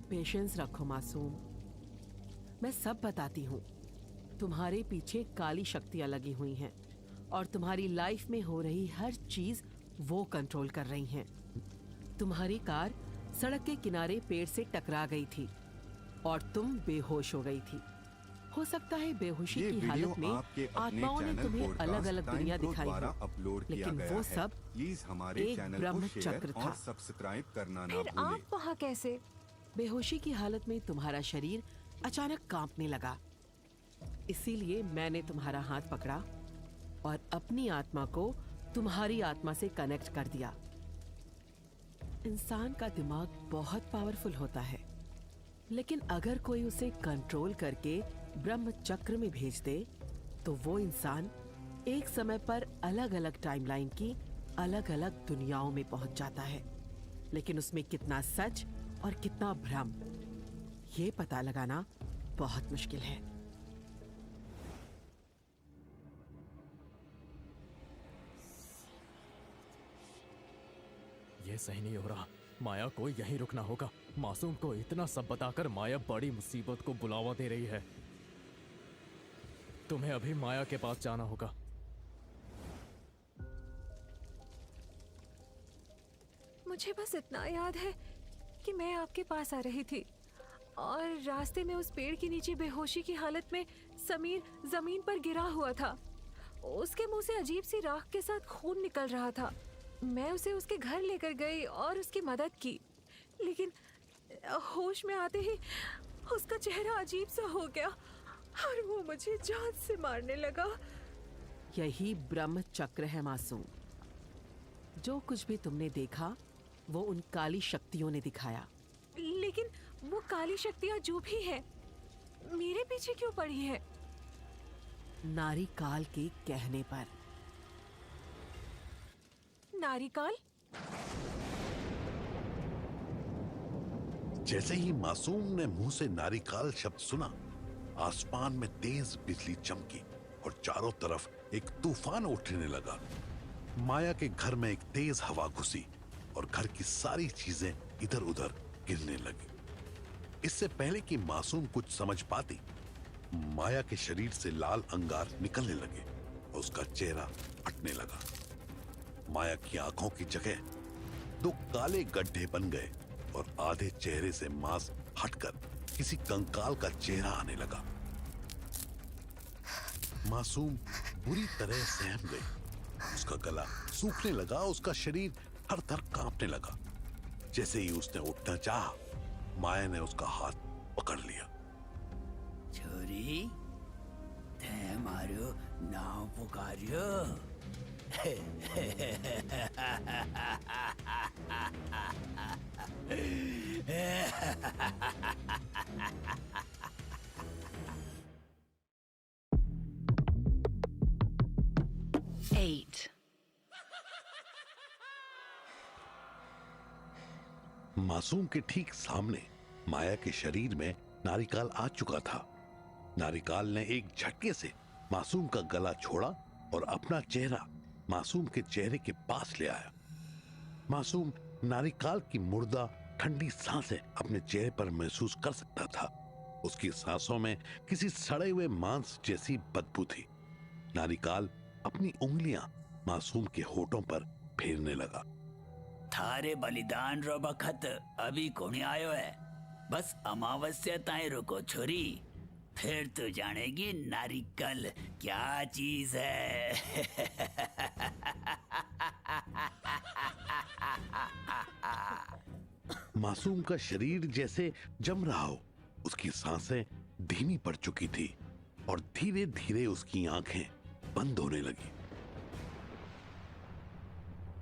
पेशेंस रखो मासूम, मैं सब बताती हूँ। तुम्हारे पीछे काली शक्तियाँ लगी हुई हैं और तुम्हारी लाइफ में हो रही हर चीज वो कंट्रोल कर रही हैं। तुम्हारी कार सड़क के किनारे पेड़ से टकरा गई थी और तुम बेहोश हो गई थी। हो सकता है बेहोशी ये की वीडियो हालत में आपके अपने आत्माओं ने चैनल तुम्हें पॉडकास्ट अलग अलग दुनिया टाइम प्रो दिखाई द्वारा हो, अपलोड किया लेकिन गया वो है। सब प्लीज हमारे एक चैनल को ब्रह्म शेयर चक्र और था। सब्सक्राइब करना ना फिर भूलें। आप वहाँ कैसे? बेहोशी की हालत में तुम्हारा शरीर अचानक कांपने लगा। इसीलिए मैंने तुम्हारा हाथ पकड़ा और अपनी आत्मा को तुम्हारी आत्मा से कनेक्ट कर दिया। इंसान का दिमाग बहुत पावरफुल होता है, लेकिन अगर कोई उसे कंट्रोल करके ब्रह्म चक्र में भेज दे तो वो इंसान एक समय पर अलग अलग टाइमलाइन की अलग अलग दुनियाओं में पहुंच जाता है। लेकिन उसमें कितना सच और कितना भ्रम, ये पता लगाना बहुत मुश्किल है। ये सही नहीं हो रहा। माया को यहीं रुकना होगा। मासूम को इतना सब बताकर माया बड़ी मुसीबत को बुलावा दे रही है। तुम्हें अभी माया के पास जाना होगा। मुझे बस इतना याद है कि मैं आपके पास आ रही थी और रास्ते में उस पेड़ के नीचे बेहोशी की हालत में समीर जमीन पर गिरा हुआ था। उसके मुंह से अजीब सी राख के साथ खून निकल रहा था। मैं उसे उसके घर लेकर गई और उसकी मदद की, लेकिन होश में आते ही उसका चेहरा अजीब सा हो गया और वो मुझे जान से मारने लगा। यही ब्रह्म चक्र है मासूम। जो कुछ भी तुमने देखा वो उन काली शक्तियों ने दिखाया। लेकिन वो काली शक्तियाँ जो भी है मेरे पीछे क्यों पड़ी है? नारी काल के कहने पर। नारिकाल? जैसे ही मासूम ने मुंह से नारिकाल शब्द सुना, आसमान में तेज बिजली चमकी और चारों तरफ एक तूफान उठने लगा। माया के घर में एक तेज हवा घुसी और घर की सारी चीजें इधर उधर गिरने लगी। इससे पहले कि मासूम कुछ समझ पाती, माया के शरीर से लाल अंगार निकलने लगे और उसका चेहरा फटने लगा। माया की आंखों की जगह दो काले गड्ढे बन गए और आधे चेहरे से मांस हटकर किसी कंकाल का चेहरा आने लगा। मासूम बुरी तरह सहम गई। उसका गला सूखने लगा, उसका शरीर थर थर कांपने लगा। जैसे ही उसने उठना चाहा, माया ने उसका हाथ पकड़ लिया। छोरी, ते मारो नाव पुकारियो। मासूम के ठीक सामने माया के शरीर में नारिकाल आ चुका था। नारिकाल ने एक झटके से मासूम का गला छोड़ा और अपना चेहरा मासूम के चेहरे के पास ले आया। मासूम नारिकाल की मुर्दा ठंडी सांसें अपने चेहरे पर महसूस कर सकता था। उसकी सांसों में किसी सड़े हुए मांस जैसी बदबू थी। नारिकाल अपनी उंगलियां मासूम के होठों पर फेरने लगा। थारे बलिदान रो बखत अभी कोनी आयो है। बस अमावस्या ताई रुको छोरी, फिर तो जानेगी नारिकल क्या चीज है। मासूम का शरीर जैसे जम रहा हो। उसकी सांसें धीमी पड़ चुकी थी और धीरे धीरे उसकी आंखें बंद होने लगी।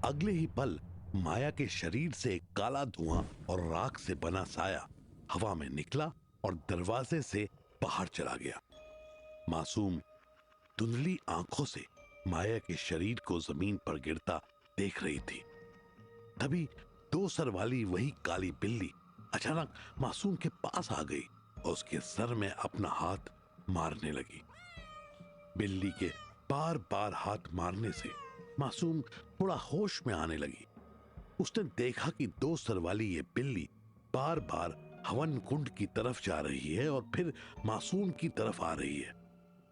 अगले ही पल माया के शरीर से एक काला धुआं और राख से बना साया हवा में निकला और दरवाजे से बाहर चला गया। मासूम धुंधली आंखों से माया के शरीर को जमीन पर गिरता देख रही थी। तभी 2 सर वाली वही काली बिल्ली अचानक मासूम के पास आ गई और उसके सर में अपना हाथ मारने लगी। बिल्ली के बार बार हाथ मारने से मासूम थोड़ा होश में आने लगी। उसने देखा कि 2 सर वाली ये बिल्ली बार बार हवन कुंड की तरफ जा रही है और फिर मासूम की तरफ आ रही है।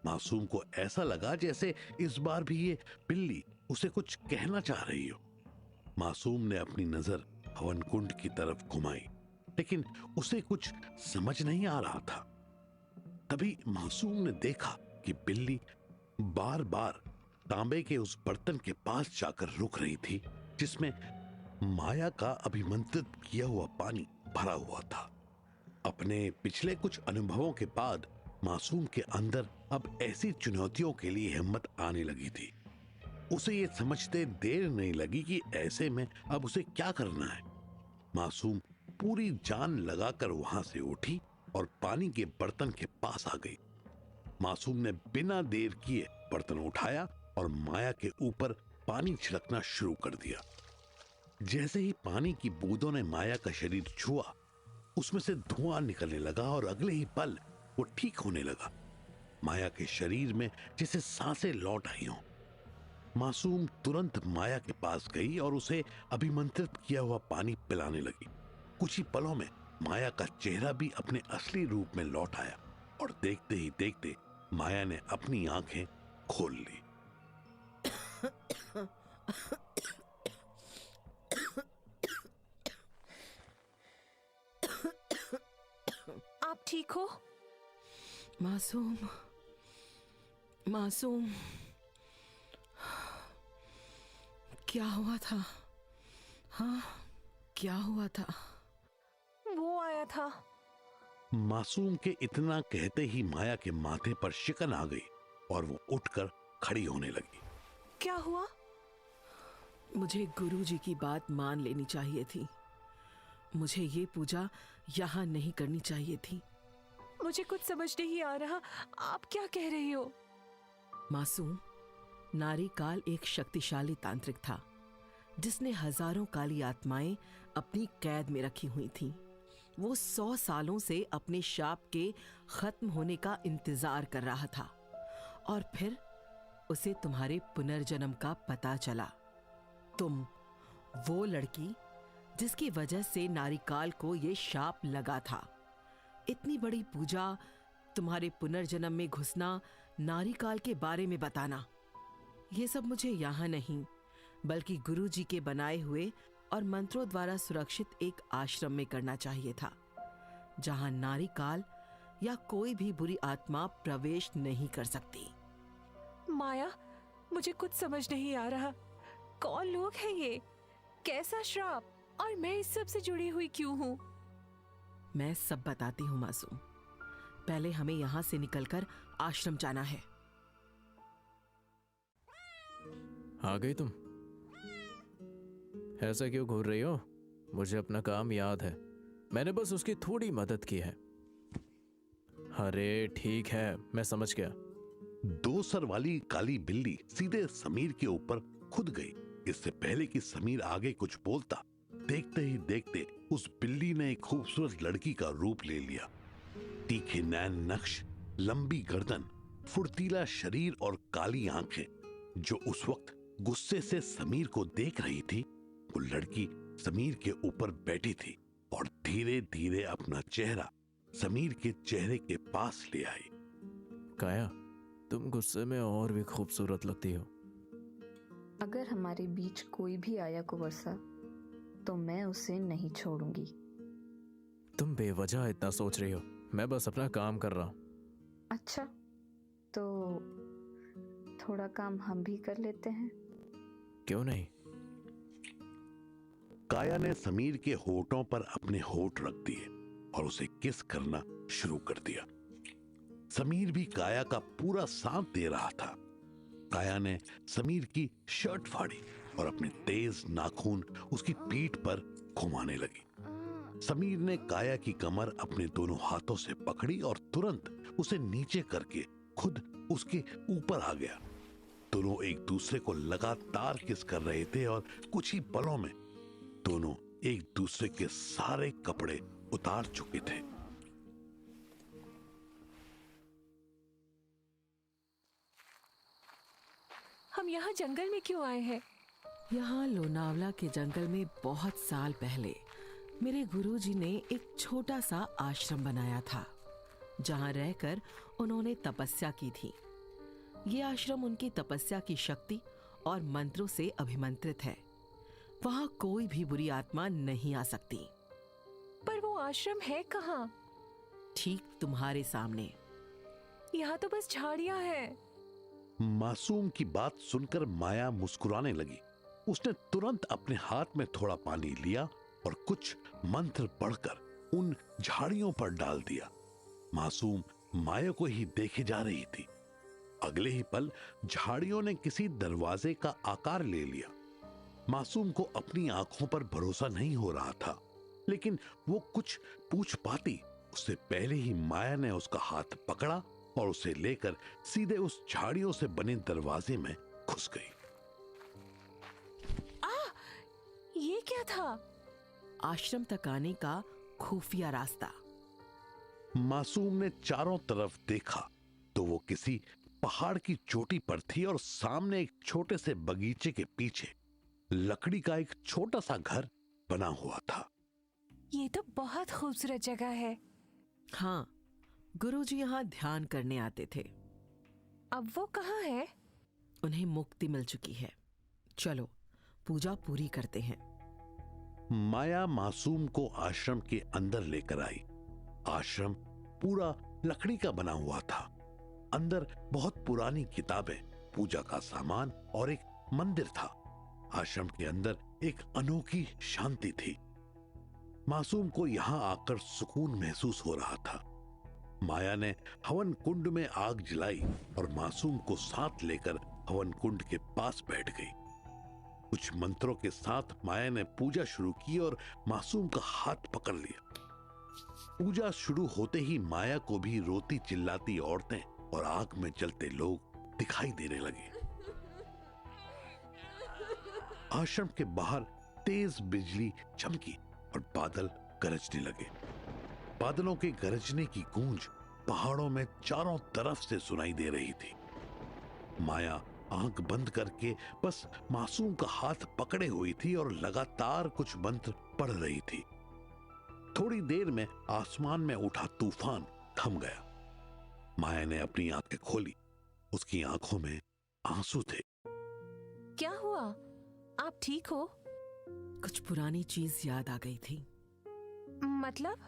मासूम को ऐसा लगा जैसे इस बार भी ये बिल्ली उसे कुछ कहना चाह रही हो। मासूम ने अपनी नजर हवन कुंड की तरफ घुमाई, लेकिन उसे कुछ समझ नहीं आ रहा था। तभी मासूम ने देखा कि बिल्ली बार बार तांबे के उस बर्तन के पास जाकर रुक रही थी जिसमें माया का अभिमंत्रित किया हुआ पानी भरा हुआ था। अपने पिछले कुछ अनुभवों के बाद मासूम के अंदर अब ऐसी चुनौतियों के लिए हिम्मत आने लगी थी। उसे ये समझते देर नहीं लगी कि ऐसे में अब उसे क्या करना है। मासूम पूरी जान लगाकर वहां से उठी और पानी के बर्तन के पास आ गई। मासूम ने बिना देर किए बर्तन उठाया और माया के ऊपर पानी छिड़कना शुरू कर दिया। जैसे ही पानी की बूंदों ने माया का शरीर छुआ, उसमें से धुआं निकलने लगा और अगले ही पल वो ठीक होने लगा। माया के शरीर में जैसे सांसें लौट आई हों। मासूम तुरंत माया के पास गई और उसे अभिमंत्रित किया हुआ पानी पिलाने लगी। कुछ ही पलों में माया का चेहरा भी अपने असली रूप में लौट आया और देखते ही देखते माया ने अपनी आंखें खोल ली। आप ठीक हो? मासूम, मासूम, क्या हुआ था? हाँ, क्या हुआ था? वो आया था। मासूम के इतना कहते ही माया के माथे पर शिकन आ गई और वो उठकर खड़ी होने लगी। क्या हुआ? मुझे गुरुजी की बात मान लेनी चाहिए थी। मुझे ये पूजा यहाँ नहीं करनी चाहिए थी। मुझे कुछ समझ नहीं आ रहा, आप क्या कह रही हो? मासूम, नारी काल एक शक्तिशाली तांत्रिक था जिसने हजारों काली आत्माएं अपनी कैद में रखी हुई थीं। वो 100 सालों से अपने शाप के खत्म होने का इंतजार कर रहा था और फिर उसे तुम्हारे पुनर्जन्म का पता चला। तुम वो लड़की जिसकी वजह से नारिकाल को ये शाप लगा था। इतनी बड़ी पूजा, तुम्हारे पुनर्जन्म में घुसना, नारिकाल के बारे में बताना, ये सब मुझे यहाँ नहीं बल्कि गुरुजी के बनाए हुए और मंत्रों द्वारा सुरक्षित एक आश्रम में करना चाहिए था, जहां नारिकाल या कोई भी बुरी आत्मा प्रवेश नहीं कर सकती। माया, मुझे कुछ समझ नहीं आ रहा। कौन लोग हैं ये? कैसा श्राप? और मैं इस सब से जुड़ी हुई क्यों हूँ? मैं सब बताती हूँ मासूम। पहले हमें यहाँ से निकलकर आश्रम जाना है। आ गई तुम? ऐसा क्यों घूर रही हो? मुझे अपना काम याद है, मैंने बस उसकी थोड़ी मदद की है। अरे ठीक है, मैं समझ गया। 2 सर वाली काली बिल्ली सीधे समीर के ऊपर खुद गई। इससे पहले कि समीर आगे कुछ बोलता, देखते ही देखते उस बिल्ली ने एक खूबसूरत लड़की का रूप ले लिया। तीखे नैन नक्श, लंबी गर्दन, फुर्तीला शरीर और काली आंखें। जो उस वक्त गुस्से से समीर को देख रही थी, वो लड़की समीर के ऊपर बैठी थी और धीरे धीरे अपना चेहरा समीर के चेहरे के पास ले आई। काया, तुम गुस्से में और भी खूबसूरत लगती हो। अगर हमारे बीच कोई भी आया कुंवरसा, तो मैं उसे नहीं छोड़ूंगी। तुम बेवजह इतना सोच रही हो, मैं बस अपना काम कर रहा हूँ। अच्छा, तो थोड़ा काम हम भी कर लेते हैं। क्यों नहीं? काया ने समीर के होठों पर अपने होठ रख दिए और उसे किस करना शुरू कर दिया। समीर भी काया का पूरा साथ दे रहा था। काया ने समीर की शर्ट फाड़ी और अपने तेज नाखून उसकी पीठ पर घुमाने लगी। समीर ने काया की कमर अपने दोनों हाथों से पकड़ी और तुरंत उसे नीचे करके खुद उसके ऊपर आ गया। दोनों एक दूसरे को लगातार किस कर रहे थे और कुछ ही पलों में दोनों एक दूसरे के सारे कपड़े उतार चुके थे। हम यहाँ जंगल में क्यों आए हैं? यहाँ लोनावला के जंगल में बहुत साल पहले मेरे गुरुजी ने एक छोटा सा आश्रम बनाया था, जहाँ रहकर उन्होंने तपस्या की थी। ये आश्रम उनकी तपस्या की शक्ति और मंत्रों से अभिमंत्रित है। वहाँ कोई भी बुरी आत्मा नहीं आ सकती। पर वो आश्रम है कहाँ? ठीक तुम्हारे सामने। यहाँ तो बस झाड़ियाँ हैं। मासूम की बात सुनकर माया मुस्कुराने लगी। उसने तुरंत अपने हाथ में थोड़ा पानी लिया और कुछ मंत्र पढ़कर उन झाड़ियों पर डाल दिया। मासूम माया को ही देखे जा रही थी। अगले ही पल झाड़ियों ने किसी दरवाजे का आकार ले लिया। मासूम को अपनी आंखों पर भरोसा नहीं हो रहा था, लेकिन वो कुछ पूछ पाती उससे पहले ही माया ने उसका हाथ पकड़ा और उसे लेकर सीधे उस झाड़ियों से बने दरवाजे में घुस गई। ये क्या था? आश्रम तक आने का खुफिया रास्ता। मासूम ने चारों तरफ देखा तो वो किसी पहाड़ की चोटी पर थी और सामने एक छोटे से बगीचे के पीछे लकड़ी का एक छोटा सा घर बना हुआ था। ये तो बहुत खूबसूरत जगह है। हाँ, गुरुजी यहाँ ध्यान करने आते थे। अब वो कहाँ है? उन्हें मुक्ति मिल चुकी है। चलो पूजा पूरी करते हैं। माया मासूम को आश्रम के अंदर लेकर आई। आश्रम पूरा लकड़ी का बना हुआ था। अंदर बहुत पुरानी किताबें, पूजा का सामान और एक मंदिर था। आश्रम के अंदर एक अनोखी शांति थी। मासूम को यहां आकर सुकून महसूस हो रहा था। माया ने हवन कुंड में आग जलाई और मासूम को साथ लेकर हवन कुंड के पास बैठ गई। कुछ मंत्रों के साथ माया ने पूजा शुरू की और मासूम का हाथ पकड़ लिया। पूजा शुरू होते ही माया को भी रोती चिल्लाती औरतें और आग में जलते लोग दिखाई देने लगे। आश्रम के बाहर तेज बिजली चमकी और बादल गरजने लगे। बादलों के गरजने की गूंज पहाड़ों में चारों तरफ से सुनाई दे रही थी। माया आंख बंद करके बस मासूम का हाथ पकड़े हुई थी और लगातार कुछ मंत्र पढ़ रही थी। थोड़ी देर में आसमान में उठा तूफान थम गया। माया ने अपनी आंखें खोली। उसकी आंखों में आंसू थे। क्या हुआ? आप ठीक हो? कुछ पुरानी चीज याद आ गई थी। मतलब?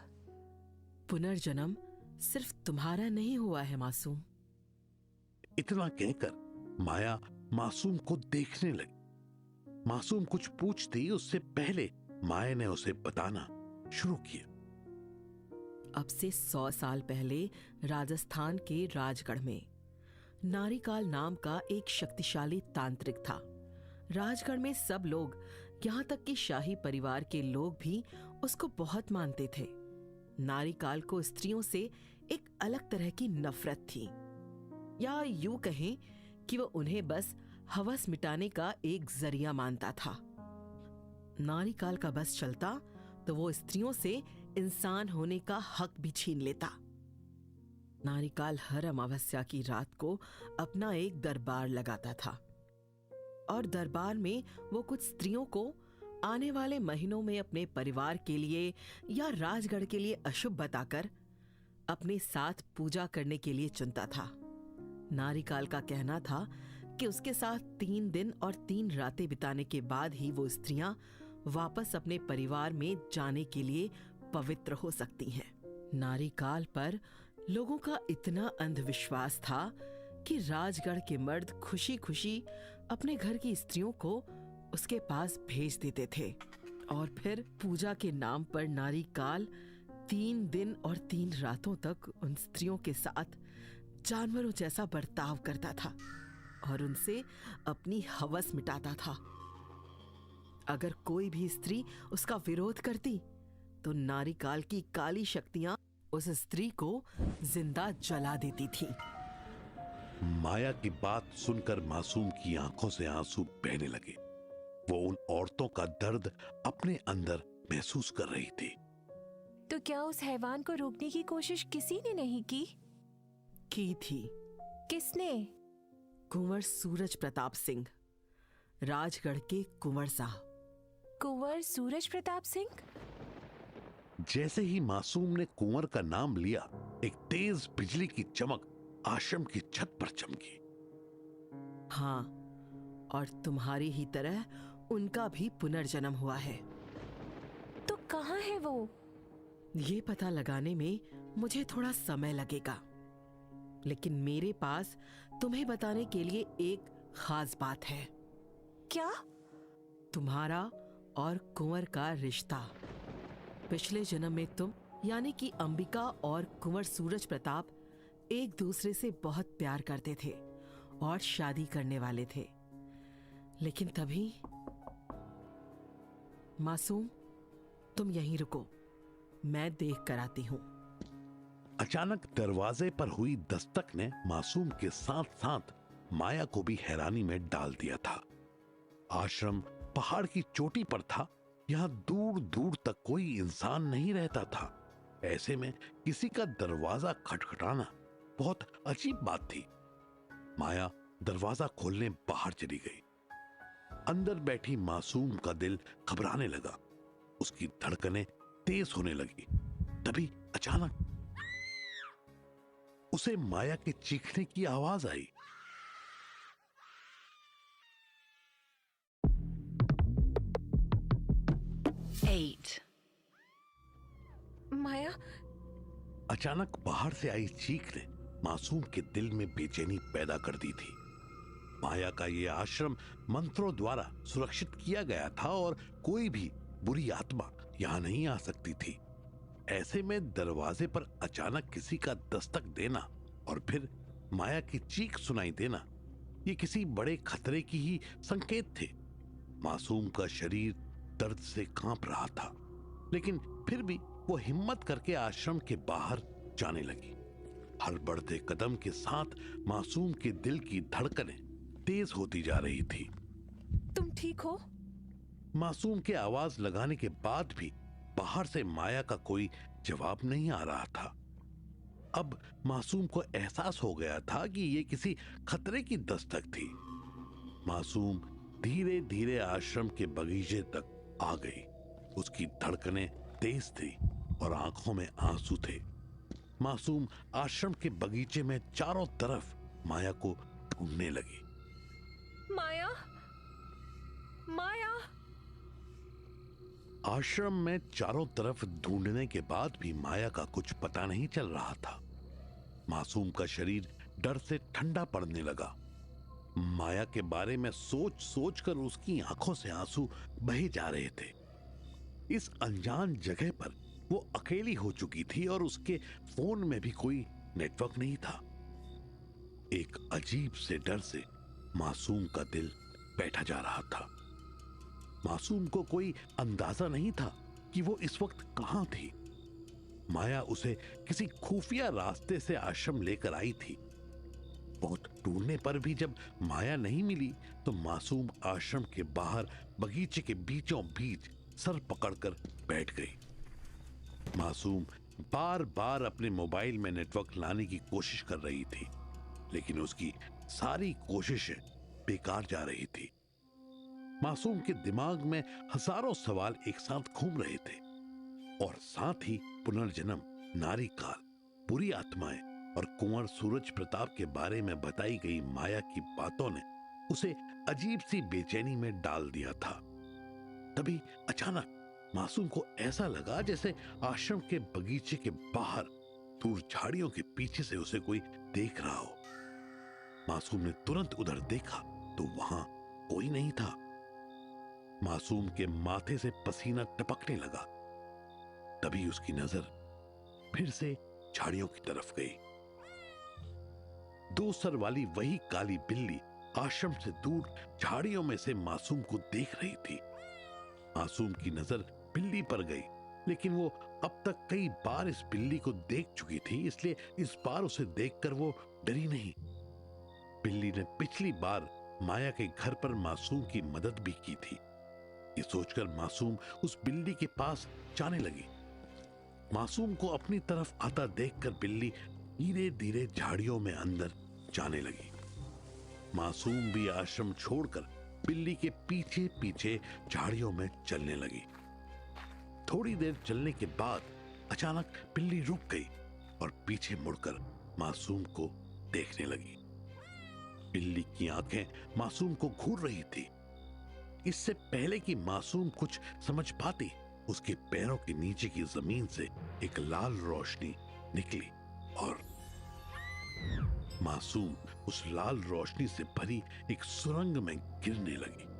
पुनर्जन्म सिर्फ तुम्हारा नहीं हुआ है मासूम। इतना कहकर माया मासूम को देखने लगी। मासूम कुछ पूछती उससे पहले माया ने उसे बताना शुरू किया। अब से 100 साल पहले राजस्थान के राजगढ़ में नारिकाल नाम का एक शक्तिशाली तांत्रिक था। राजगढ़ में सब लोग, यहाँ तक कि शाही परिवार के लोग भी उसको बहुत मानते थे। नारिकाल को स्त्रियों से एक अलग तरह की नफरत थी, या यूं कहें कि वो उन्हें बस हवस मिटाने का एक जरिया मानता था। नारिकाल का बस चलता तो वो स्त्रियों से इंसान होने का हक भी छीन लेता। नारिकाल हर अमावस्या की रात को अपना एक दरबार लगाता था और दरबार में वो कुछ स्त्रियों को आने वाले महीनों में अपने परिवार के लिए या राजगढ़ के लिए अशुभ बताकर अपने साथ पूजा करने के लिए चुनता था। नारिकाल का कहना था कि उसके साथ 3 दिन और 3 रातें बिताने के बाद ही वो स्त्रियां वापस अपने परिवार में जाने के लिए पवित्र हो सकती हैं। नारिकाल पर लोगों का इतना अंधविश्वास था कि राजगढ़ के मर्द खुशी खुशी अपने घर की स्त्रियों को उसके पास भेज देते थे और फिर पूजा के नाम पर नारिकाल 3 दिन और 3 रातों तक उन स्त्रियों के साथ जानवरों जैसा बर्ताव करता था। और उनसे अपनी हवस मिटाता था। अगर कोई भी स्त्री उसका विरोध करती तो नारी काल की काली शक्तियां उस स्त्री को जिंदा जला देती थी। माया की बात सुनकर मासूम की आंखों से आंसू बहने लगे। वो उन औरतों का दर्द अपने अंदर महसूस कर रही थी। तो क्या उस हैवान को रोकने की कोशिश किसी ने नहीं की? की थी। किसने? कुंवर सूरज प्रताप सिंह, राजगढ़ के कुंवर साहब। कुंवर सूरज प्रताप सिंह? जैसे ही मासूम ने कुंवर का नाम लिया, एक तेज बिजली की चमक आश्रम की छत पर चमकी। हाँ, और तुम्हारी ही तरह उनका भी पुनर्जन्म हुआ है। तो कहाँ है वो? ये पता लगाने में मुझे थोड़ा समय लगेगा, लेकिन मेरे पास तुम्हें बताने के लिए एक खास बात है। क्या? तुम्हारा और कुंवर का रिश्ता। पिछले जन्म में तुम यानी कि अंबिका और कुंवर सूरज प्रताप एक दूसरे से बहुत प्यार करते थे और शादी करने वाले थे, लेकिन तभी मासूम, तुम यहीं रुको, मैं देख कर आती हूं। अचानक दरवाजे पर हुई दस्तक ने मासूम के साथ साथ माया को भी हैरानी में डाल दिया था। आश्रम पहाड़ की चोटी पर था। यहां दूर दूर तक कोई इंसान नहीं रहता था। ऐसे में किसी का दरवाजा खटखटाना बहुत अजीब बात थी। माया दरवाजा खोलने बाहर चली गई। अंदर बैठी मासूम का दिल घबराने लगा। उसकी धड़कनें तेज होने लगी। तभी अचानक उसे माया के चीखने की आवाज आई। माया? अचानक बाहर से आई चीख ने मासूम के दिल में बेचैनी पैदा कर दी थी। माया का यह आश्रम मंत्रों द्वारा सुरक्षित किया गया था और कोई भी बुरी आत्मा यहां नहीं आ सकती थी। ऐसे में दरवाजे पर अचानक किसी का दस्तक देना और फिर माया की चीख सुनाई देना, ये किसी बड़े खतरे की ही संकेत थे। मासूम का शरीर दर्द से कांप रहा था, लेकिन फिर भी वो हिम्मत करके आश्रम के बाहर जाने लगी। हर बढ़ते कदम के साथ मासूम के दिल की धड़कनें तेज होती जा रही थी। तुम ठीक हो? मासूम के आवाज लगाने के बाद भी बाहर से माया का कोई जवाब नहीं आ रहा था। अब मासूम को एहसास हो गया था कि ये किसी खतरे की दस्तक थी। मासूम धीरे धीरे आश्रम के बगीचे तक आ गई। उसकी धड़कनें तेज थी और आंखों में आंसू थे। मासूम आश्रम के बगीचे में चारों तरफ माया को ढूंढने लगी। माया, माया। आश्रम में चारों तरफ ढूंढने के बाद भी माया का कुछ पता नहीं चल रहा था। मासूम का शरीर डर से ठंडा पड़ने लगा। माया के बारे में सोच सोच कर उसकी आंखों से आंसू बहे जा रहे थे। इस अनजान जगह पर वो अकेली हो चुकी थी और उसके फोन में भी कोई नेटवर्क नहीं था। एक अजीब से डर से मासूम का दिल बैठा जा रहा था। मासूम को कोई अंदाजा नहीं था कि वो इस वक्त कहां थी। माया उसे किसी खुफिया रास्ते से आश्रम लेकर आई थी। बहुत ढूंढने पर भी जब माया नहीं मिली तो मासूम आश्रम के बाहर बगीचे के बीचों बीच सर पकड़कर बैठ गई। मासूम बार बार अपने मोबाइल में नेटवर्क लाने की कोशिश कर रही थी, लेकिन उसकी सारी कोशिशें बेकार जा रही थी। मासूम के दिमाग में हजारों सवाल एक साथ घूम रहे थे और साथ ही पुनर्जन्म, नारी काल, बुरी आत्माएं और कुंवर सूरज प्रताप के बारे में बताई गई माया की बातों ने उसे अजीब सी बेचैनी में डाल दिया था। तभी अचानक मासूम को ऐसा लगा जैसे आश्रम के बगीचे के बाहर दूर झाड़ियों के पीछे से उसे कोई देख रहा हो। मासूम ने तुरंत उधर देखा तो वहां कोई नहीं था। मासूम के माथे से पसीना टपकने लगा। तभी उसकी नजर फिर से झाड़ियों की तरफ गई। दो सर वाली वही काली बिल्ली आश्रम से दूर झाड़ियों में से मासूम को देख रही थी। मासूम की नजर बिल्ली पर गई, लेकिन वो अब तक कई बार इस बिल्ली को देख चुकी थी, इसलिए इस बार उसे देखकर वो डरी नहीं। बिल्ली ने पिछली बार माया के घर पर मासूम की मदद भी की थी। ये सोचकर मासूम उस बिल्ली के पास जाने लगी। मासूम को अपनी तरफ आता देखकर बिल्ली धीरे धीरे झाड़ियों में अंदर जाने लगी। मासूम भी आश्रम छोड़कर बिल्ली के पीछे पीछे झाड़ियों में चलने लगी। थोड़ी देर चलने के बाद अचानक बिल्ली रुक गई और पीछे मुड़कर मासूम को देखने लगी। बिल्ली की आंखें मासूम को घूर रही थी। इससे पहले कि मासूम कुछ समझ पाती, उसके पैरों के नीचे की जमीन से एक लाल रोशनी निकली और मासूम उस लाल रोशनी से भरी एक सुरंग में गिरने लगी।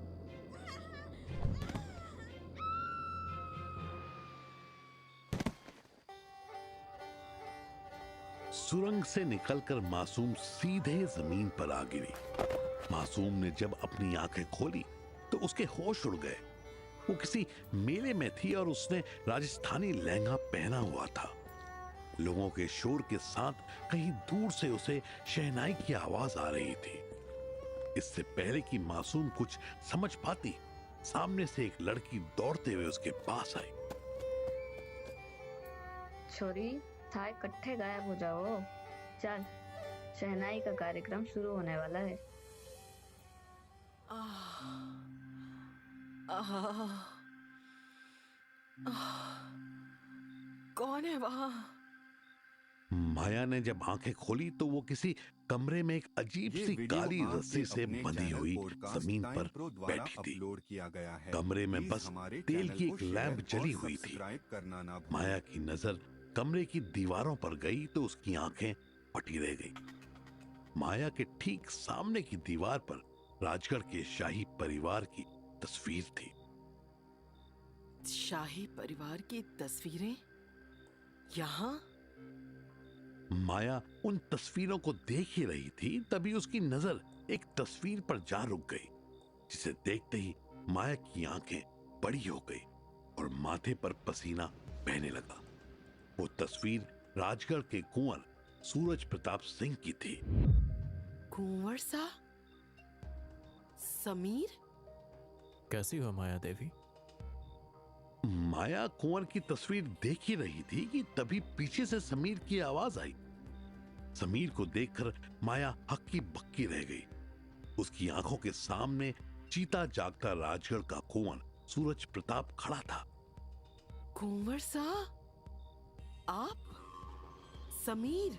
सुरंग से निकलकर मासूम सीधे जमीन पर आ गिरी। मासूम ने जब अपनी आंखें खोली तो उसके होश उड़ गए। वो किसी मेले में थी और उसने राजस्थानी लहंगा पहना हुआ था। लोगों के शोर के साथ कहीं दूर से उसे शहनाई की आवाज आ रही थी। इससे पहले कि मासूम कुछ समझ पाती, सामने से एक लड़की दौड़ते हुए उसके पास आई। छोरी, था इकट्ठे गायब हो जाओ। चल, शहनाई का कार्यक्रम शुरू होने वाला है। कौन है वहां? माया ने जब आंखें खोली तो वो किसी कमरे में एक अजीब सी काली रस्सी से बंधी हुई जमीन पर बैठी थी। कमरे में बस तेल की एक लैंप जली हुई थी। माया की नजर कमरे की दीवारों पर गई तो उसकी आंखें फटी रह गई। माया के ठीक सामने की दीवार पर राजगढ़ के शाही परिवार की तस्वीर थी। शाही परिवार की तस्वीरें यहाँ? माया उन तस्वीरों को देख ही रही थी, तभी उसकी नजर एक तस्वीर पर जा रुक गई, जिसे देखते ही माया की आंखें बड़ी हो गई और माथे पर पसीना बहने लगा। वो तस्वीर राजगढ़ के कुंवर सूरज प्रताप सिंह की थी। कुंवर सा? समीर? कैसी हो माया देवी? माया कुंवर की तस्वीर देख ही रही थी कि तभी पीछे से समीर की आवाज आई। समीर को देखकर माया हक्की बक्की रह गई। उसकी आंखों के सामने चीता जागता राजगढ़ का कुंवर सूरज प्रताप खड़ा था। कुंवर सा? आप? समीर?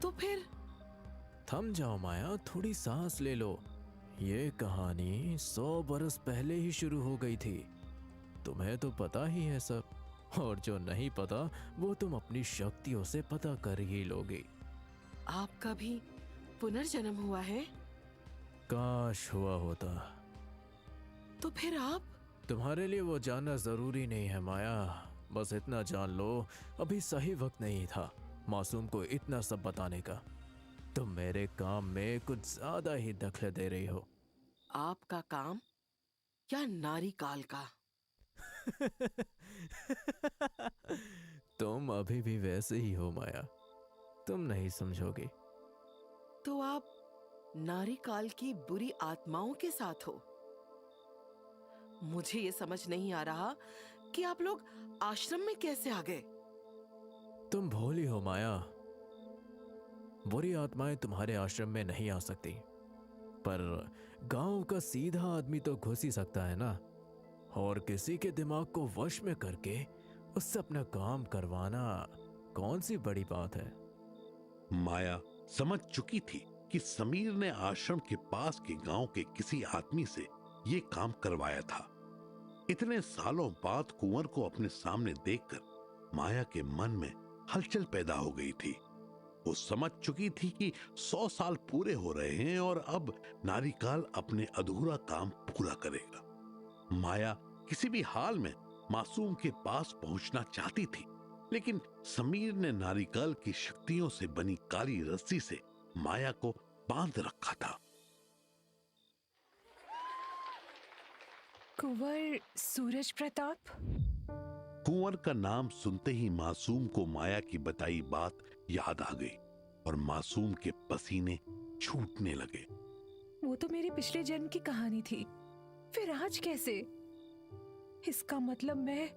तो फिर? थम जाओ माया, थोड़ी सांस ले लो। ये कहानी 100 बरस पहले ही शुरू हो गई थी। तुम्हें तो पता ही है सब, और जो नहीं पता वो तुम अपनी शक्तियों से पता कर ही लोगे। आपका भी पुनर्जन्म हुआ है? काश हुआ होता। तो फिर आप? तुम्हारे लिए वो जानना जरूरी नहीं है माया। बस इतना जान लो, अभी सही वक्त नहीं था मासूम को इतना सब बताने का। तुम मेरे काम में कुछ ज्यादा ही दखल दे रही हो। आपका काम या नारी काल का? तुम अभी भी वैसे ही हो माया, तुम नहीं समझोगे। तो आप नारी काल की बुरी आत्माओं के साथ हो? मुझे ये समझ नहीं आ रहा कि आप लोग आश्रम में कैसे आ गए। तुम भोली हो माया। बुरी आत्माएं तुम्हारे आश्रम में नहीं आ सकती, पर गांव का सीधा आदमी तो घुस ही सकता है ना, और किसी के दिमाग को वश में करके उससे अपना काम करवाना कौन सी बड़ी बात है। माया समझ चुकी थी कि समीर ने आश्रम के पास के गांव के किसी आदमी से ये काम करवाया था। इतने सालों बाद कुंवर को अपने सामने देखकर माया के मन में हलचल पैदा हो गई थी। वो समझ चुकी थी कि 100 साल पूरे हो रहे हैं और अब नारीकाल अपने अधूरा काम पूरा करेगा। माया किसी भी हाल में मासूम के पास पहुंचना चाहती थी, लेकिन समीर ने नारीकाल की शक्तियों से बनी काली रस्सी से माया को बांध रखा था। कुंवर सूरज प्रताप? कुंवर का नाम सुनते ही मासूम को माया की बताई बात याद आ गई और मासूम के पसीने छूटने लगे। वो तो मेरे पिछले जन्म की कहानी थी, फिर आज कैसे? इसका मतलब मैं...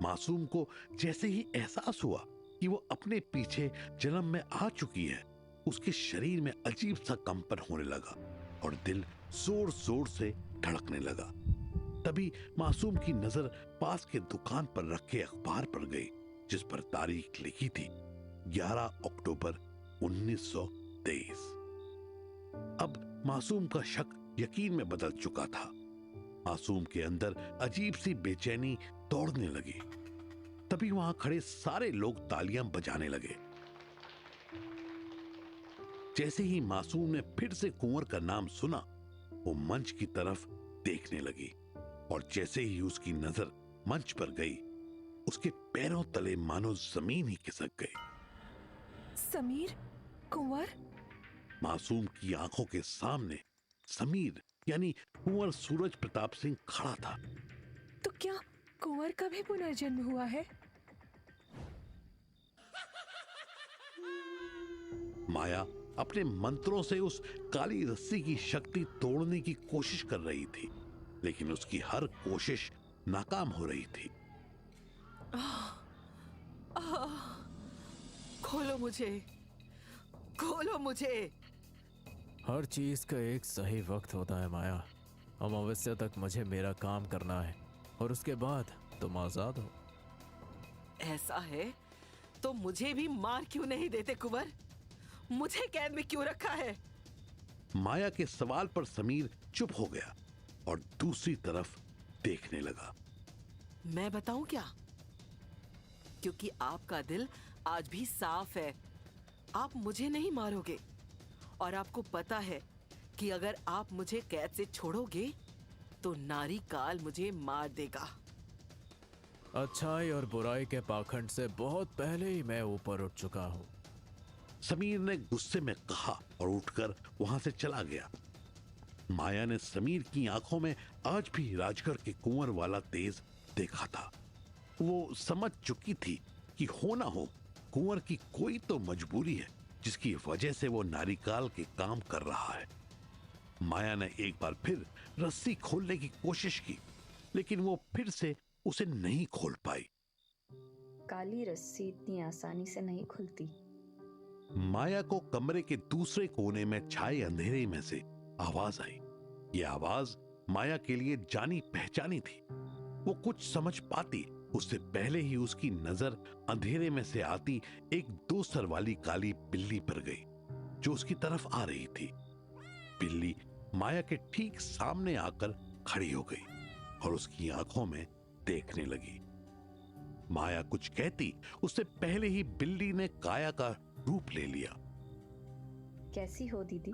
मासूम को जैसे ही एहसास हुआ कि वो अपने पीछे जन्म में आ चुकी है, उसके शरीर में अजीब सा कंपन होने लगा और दिल जोर जोर से धड़कने लगा। तभी मासूम की नजर पास के दुकान पर रखे अखबार पर गई, जिस पर तारीख लिखी थी 11 अक्टूबर 1923। अब मासूम का शक यकीन में बदल चुका था। मासूम के अंदर अजीब सी बेचैनी दौड़ने लगी। तभी वहां खड़े सारे लोग तालियां बजाने लगे। जैसे ही मासूम ने फिर से कुंवर का नाम सुना, वो मंच की तरफ देखने लगी और जैसे ही उसकी नजर मंच पर गई, उसके पैरों तले मानो जमीन ही खिसक गई। समीर? कुंवर? मासूम की आंखों के सामने समीर यानी कुंवर सूरज प्रताप सिंह खड़ा था। तो क्या कुंवर का भी पुनर्जन्म हुआ है? माया अपने मंत्रों से उस काली रस्सी की शक्ति तोड़ने की कोशिश कर रही थी, लेकिन उसकी हर कोशिश नाकाम हो रही थी। खोलो मुझे, खोलो मुझे। हर चीज का एक सही वक्त होता है माया। अमावस्या तक मुझे मेरा काम करना है और उसके बाद तुम आजाद हो। ऐसा है तो मुझे भी मार क्यों नहीं देते कुंवर? मुझे कैद में क्यों रखा है? माया के सवाल पर समीर चुप हो गया और दूसरी तरफ देखने लगा। मैं बताऊं क्या? क्योंकि आपका दिल आज भी साफ है। आप मुझे नहीं मारोगे और आपको पता है कि अगर आप मुझे कैद से छोड़ोगे तो नारी काल मुझे मार देगा। अच्छाई और बुराई के पाखंड से बहुत पहले ही मैं ऊपर उठ चुका हूँ। समीर ने गुस्से में कहा और उठकर वहां से चला गया। माया ने समीर की आंखों में आज भी राजगढ़ के कुंवर वाला तेज देखा था। वो समझ चुकी थी कि हो ना हो कुंवर की कोई तो मजबूरी है जिसकी वजह से वो नारीकाल के काम कर रहा है। माया ने एक बार फिर रस्सी खोलने की कोशिश की, लेकिन वो फिर से उसे नहीं खोल पाई। काली रस्सी इतनी आसानी से नहीं खुलती। माया को कमरे के दूसरे कोने में छाए अंधेरे में से आवाज आई। ये आवाज माया के लिए जानी पहचानी थी। वो कुछ समझ पाती उससे पहले ही उसकी नजर अंधेरे में से आती एक 2 सर वाली काली बिल्ली पर गई, जो उसकी तरफ आ रही थी। बिल्ली माया के ठीक सामने आकर खड़ी हो गई और उसकी आंखों में देखने लगी। माया कुछ कहती उससे पहले ही बिल्ली ने काया का रूप ले लिया। कैसी हो दीदी?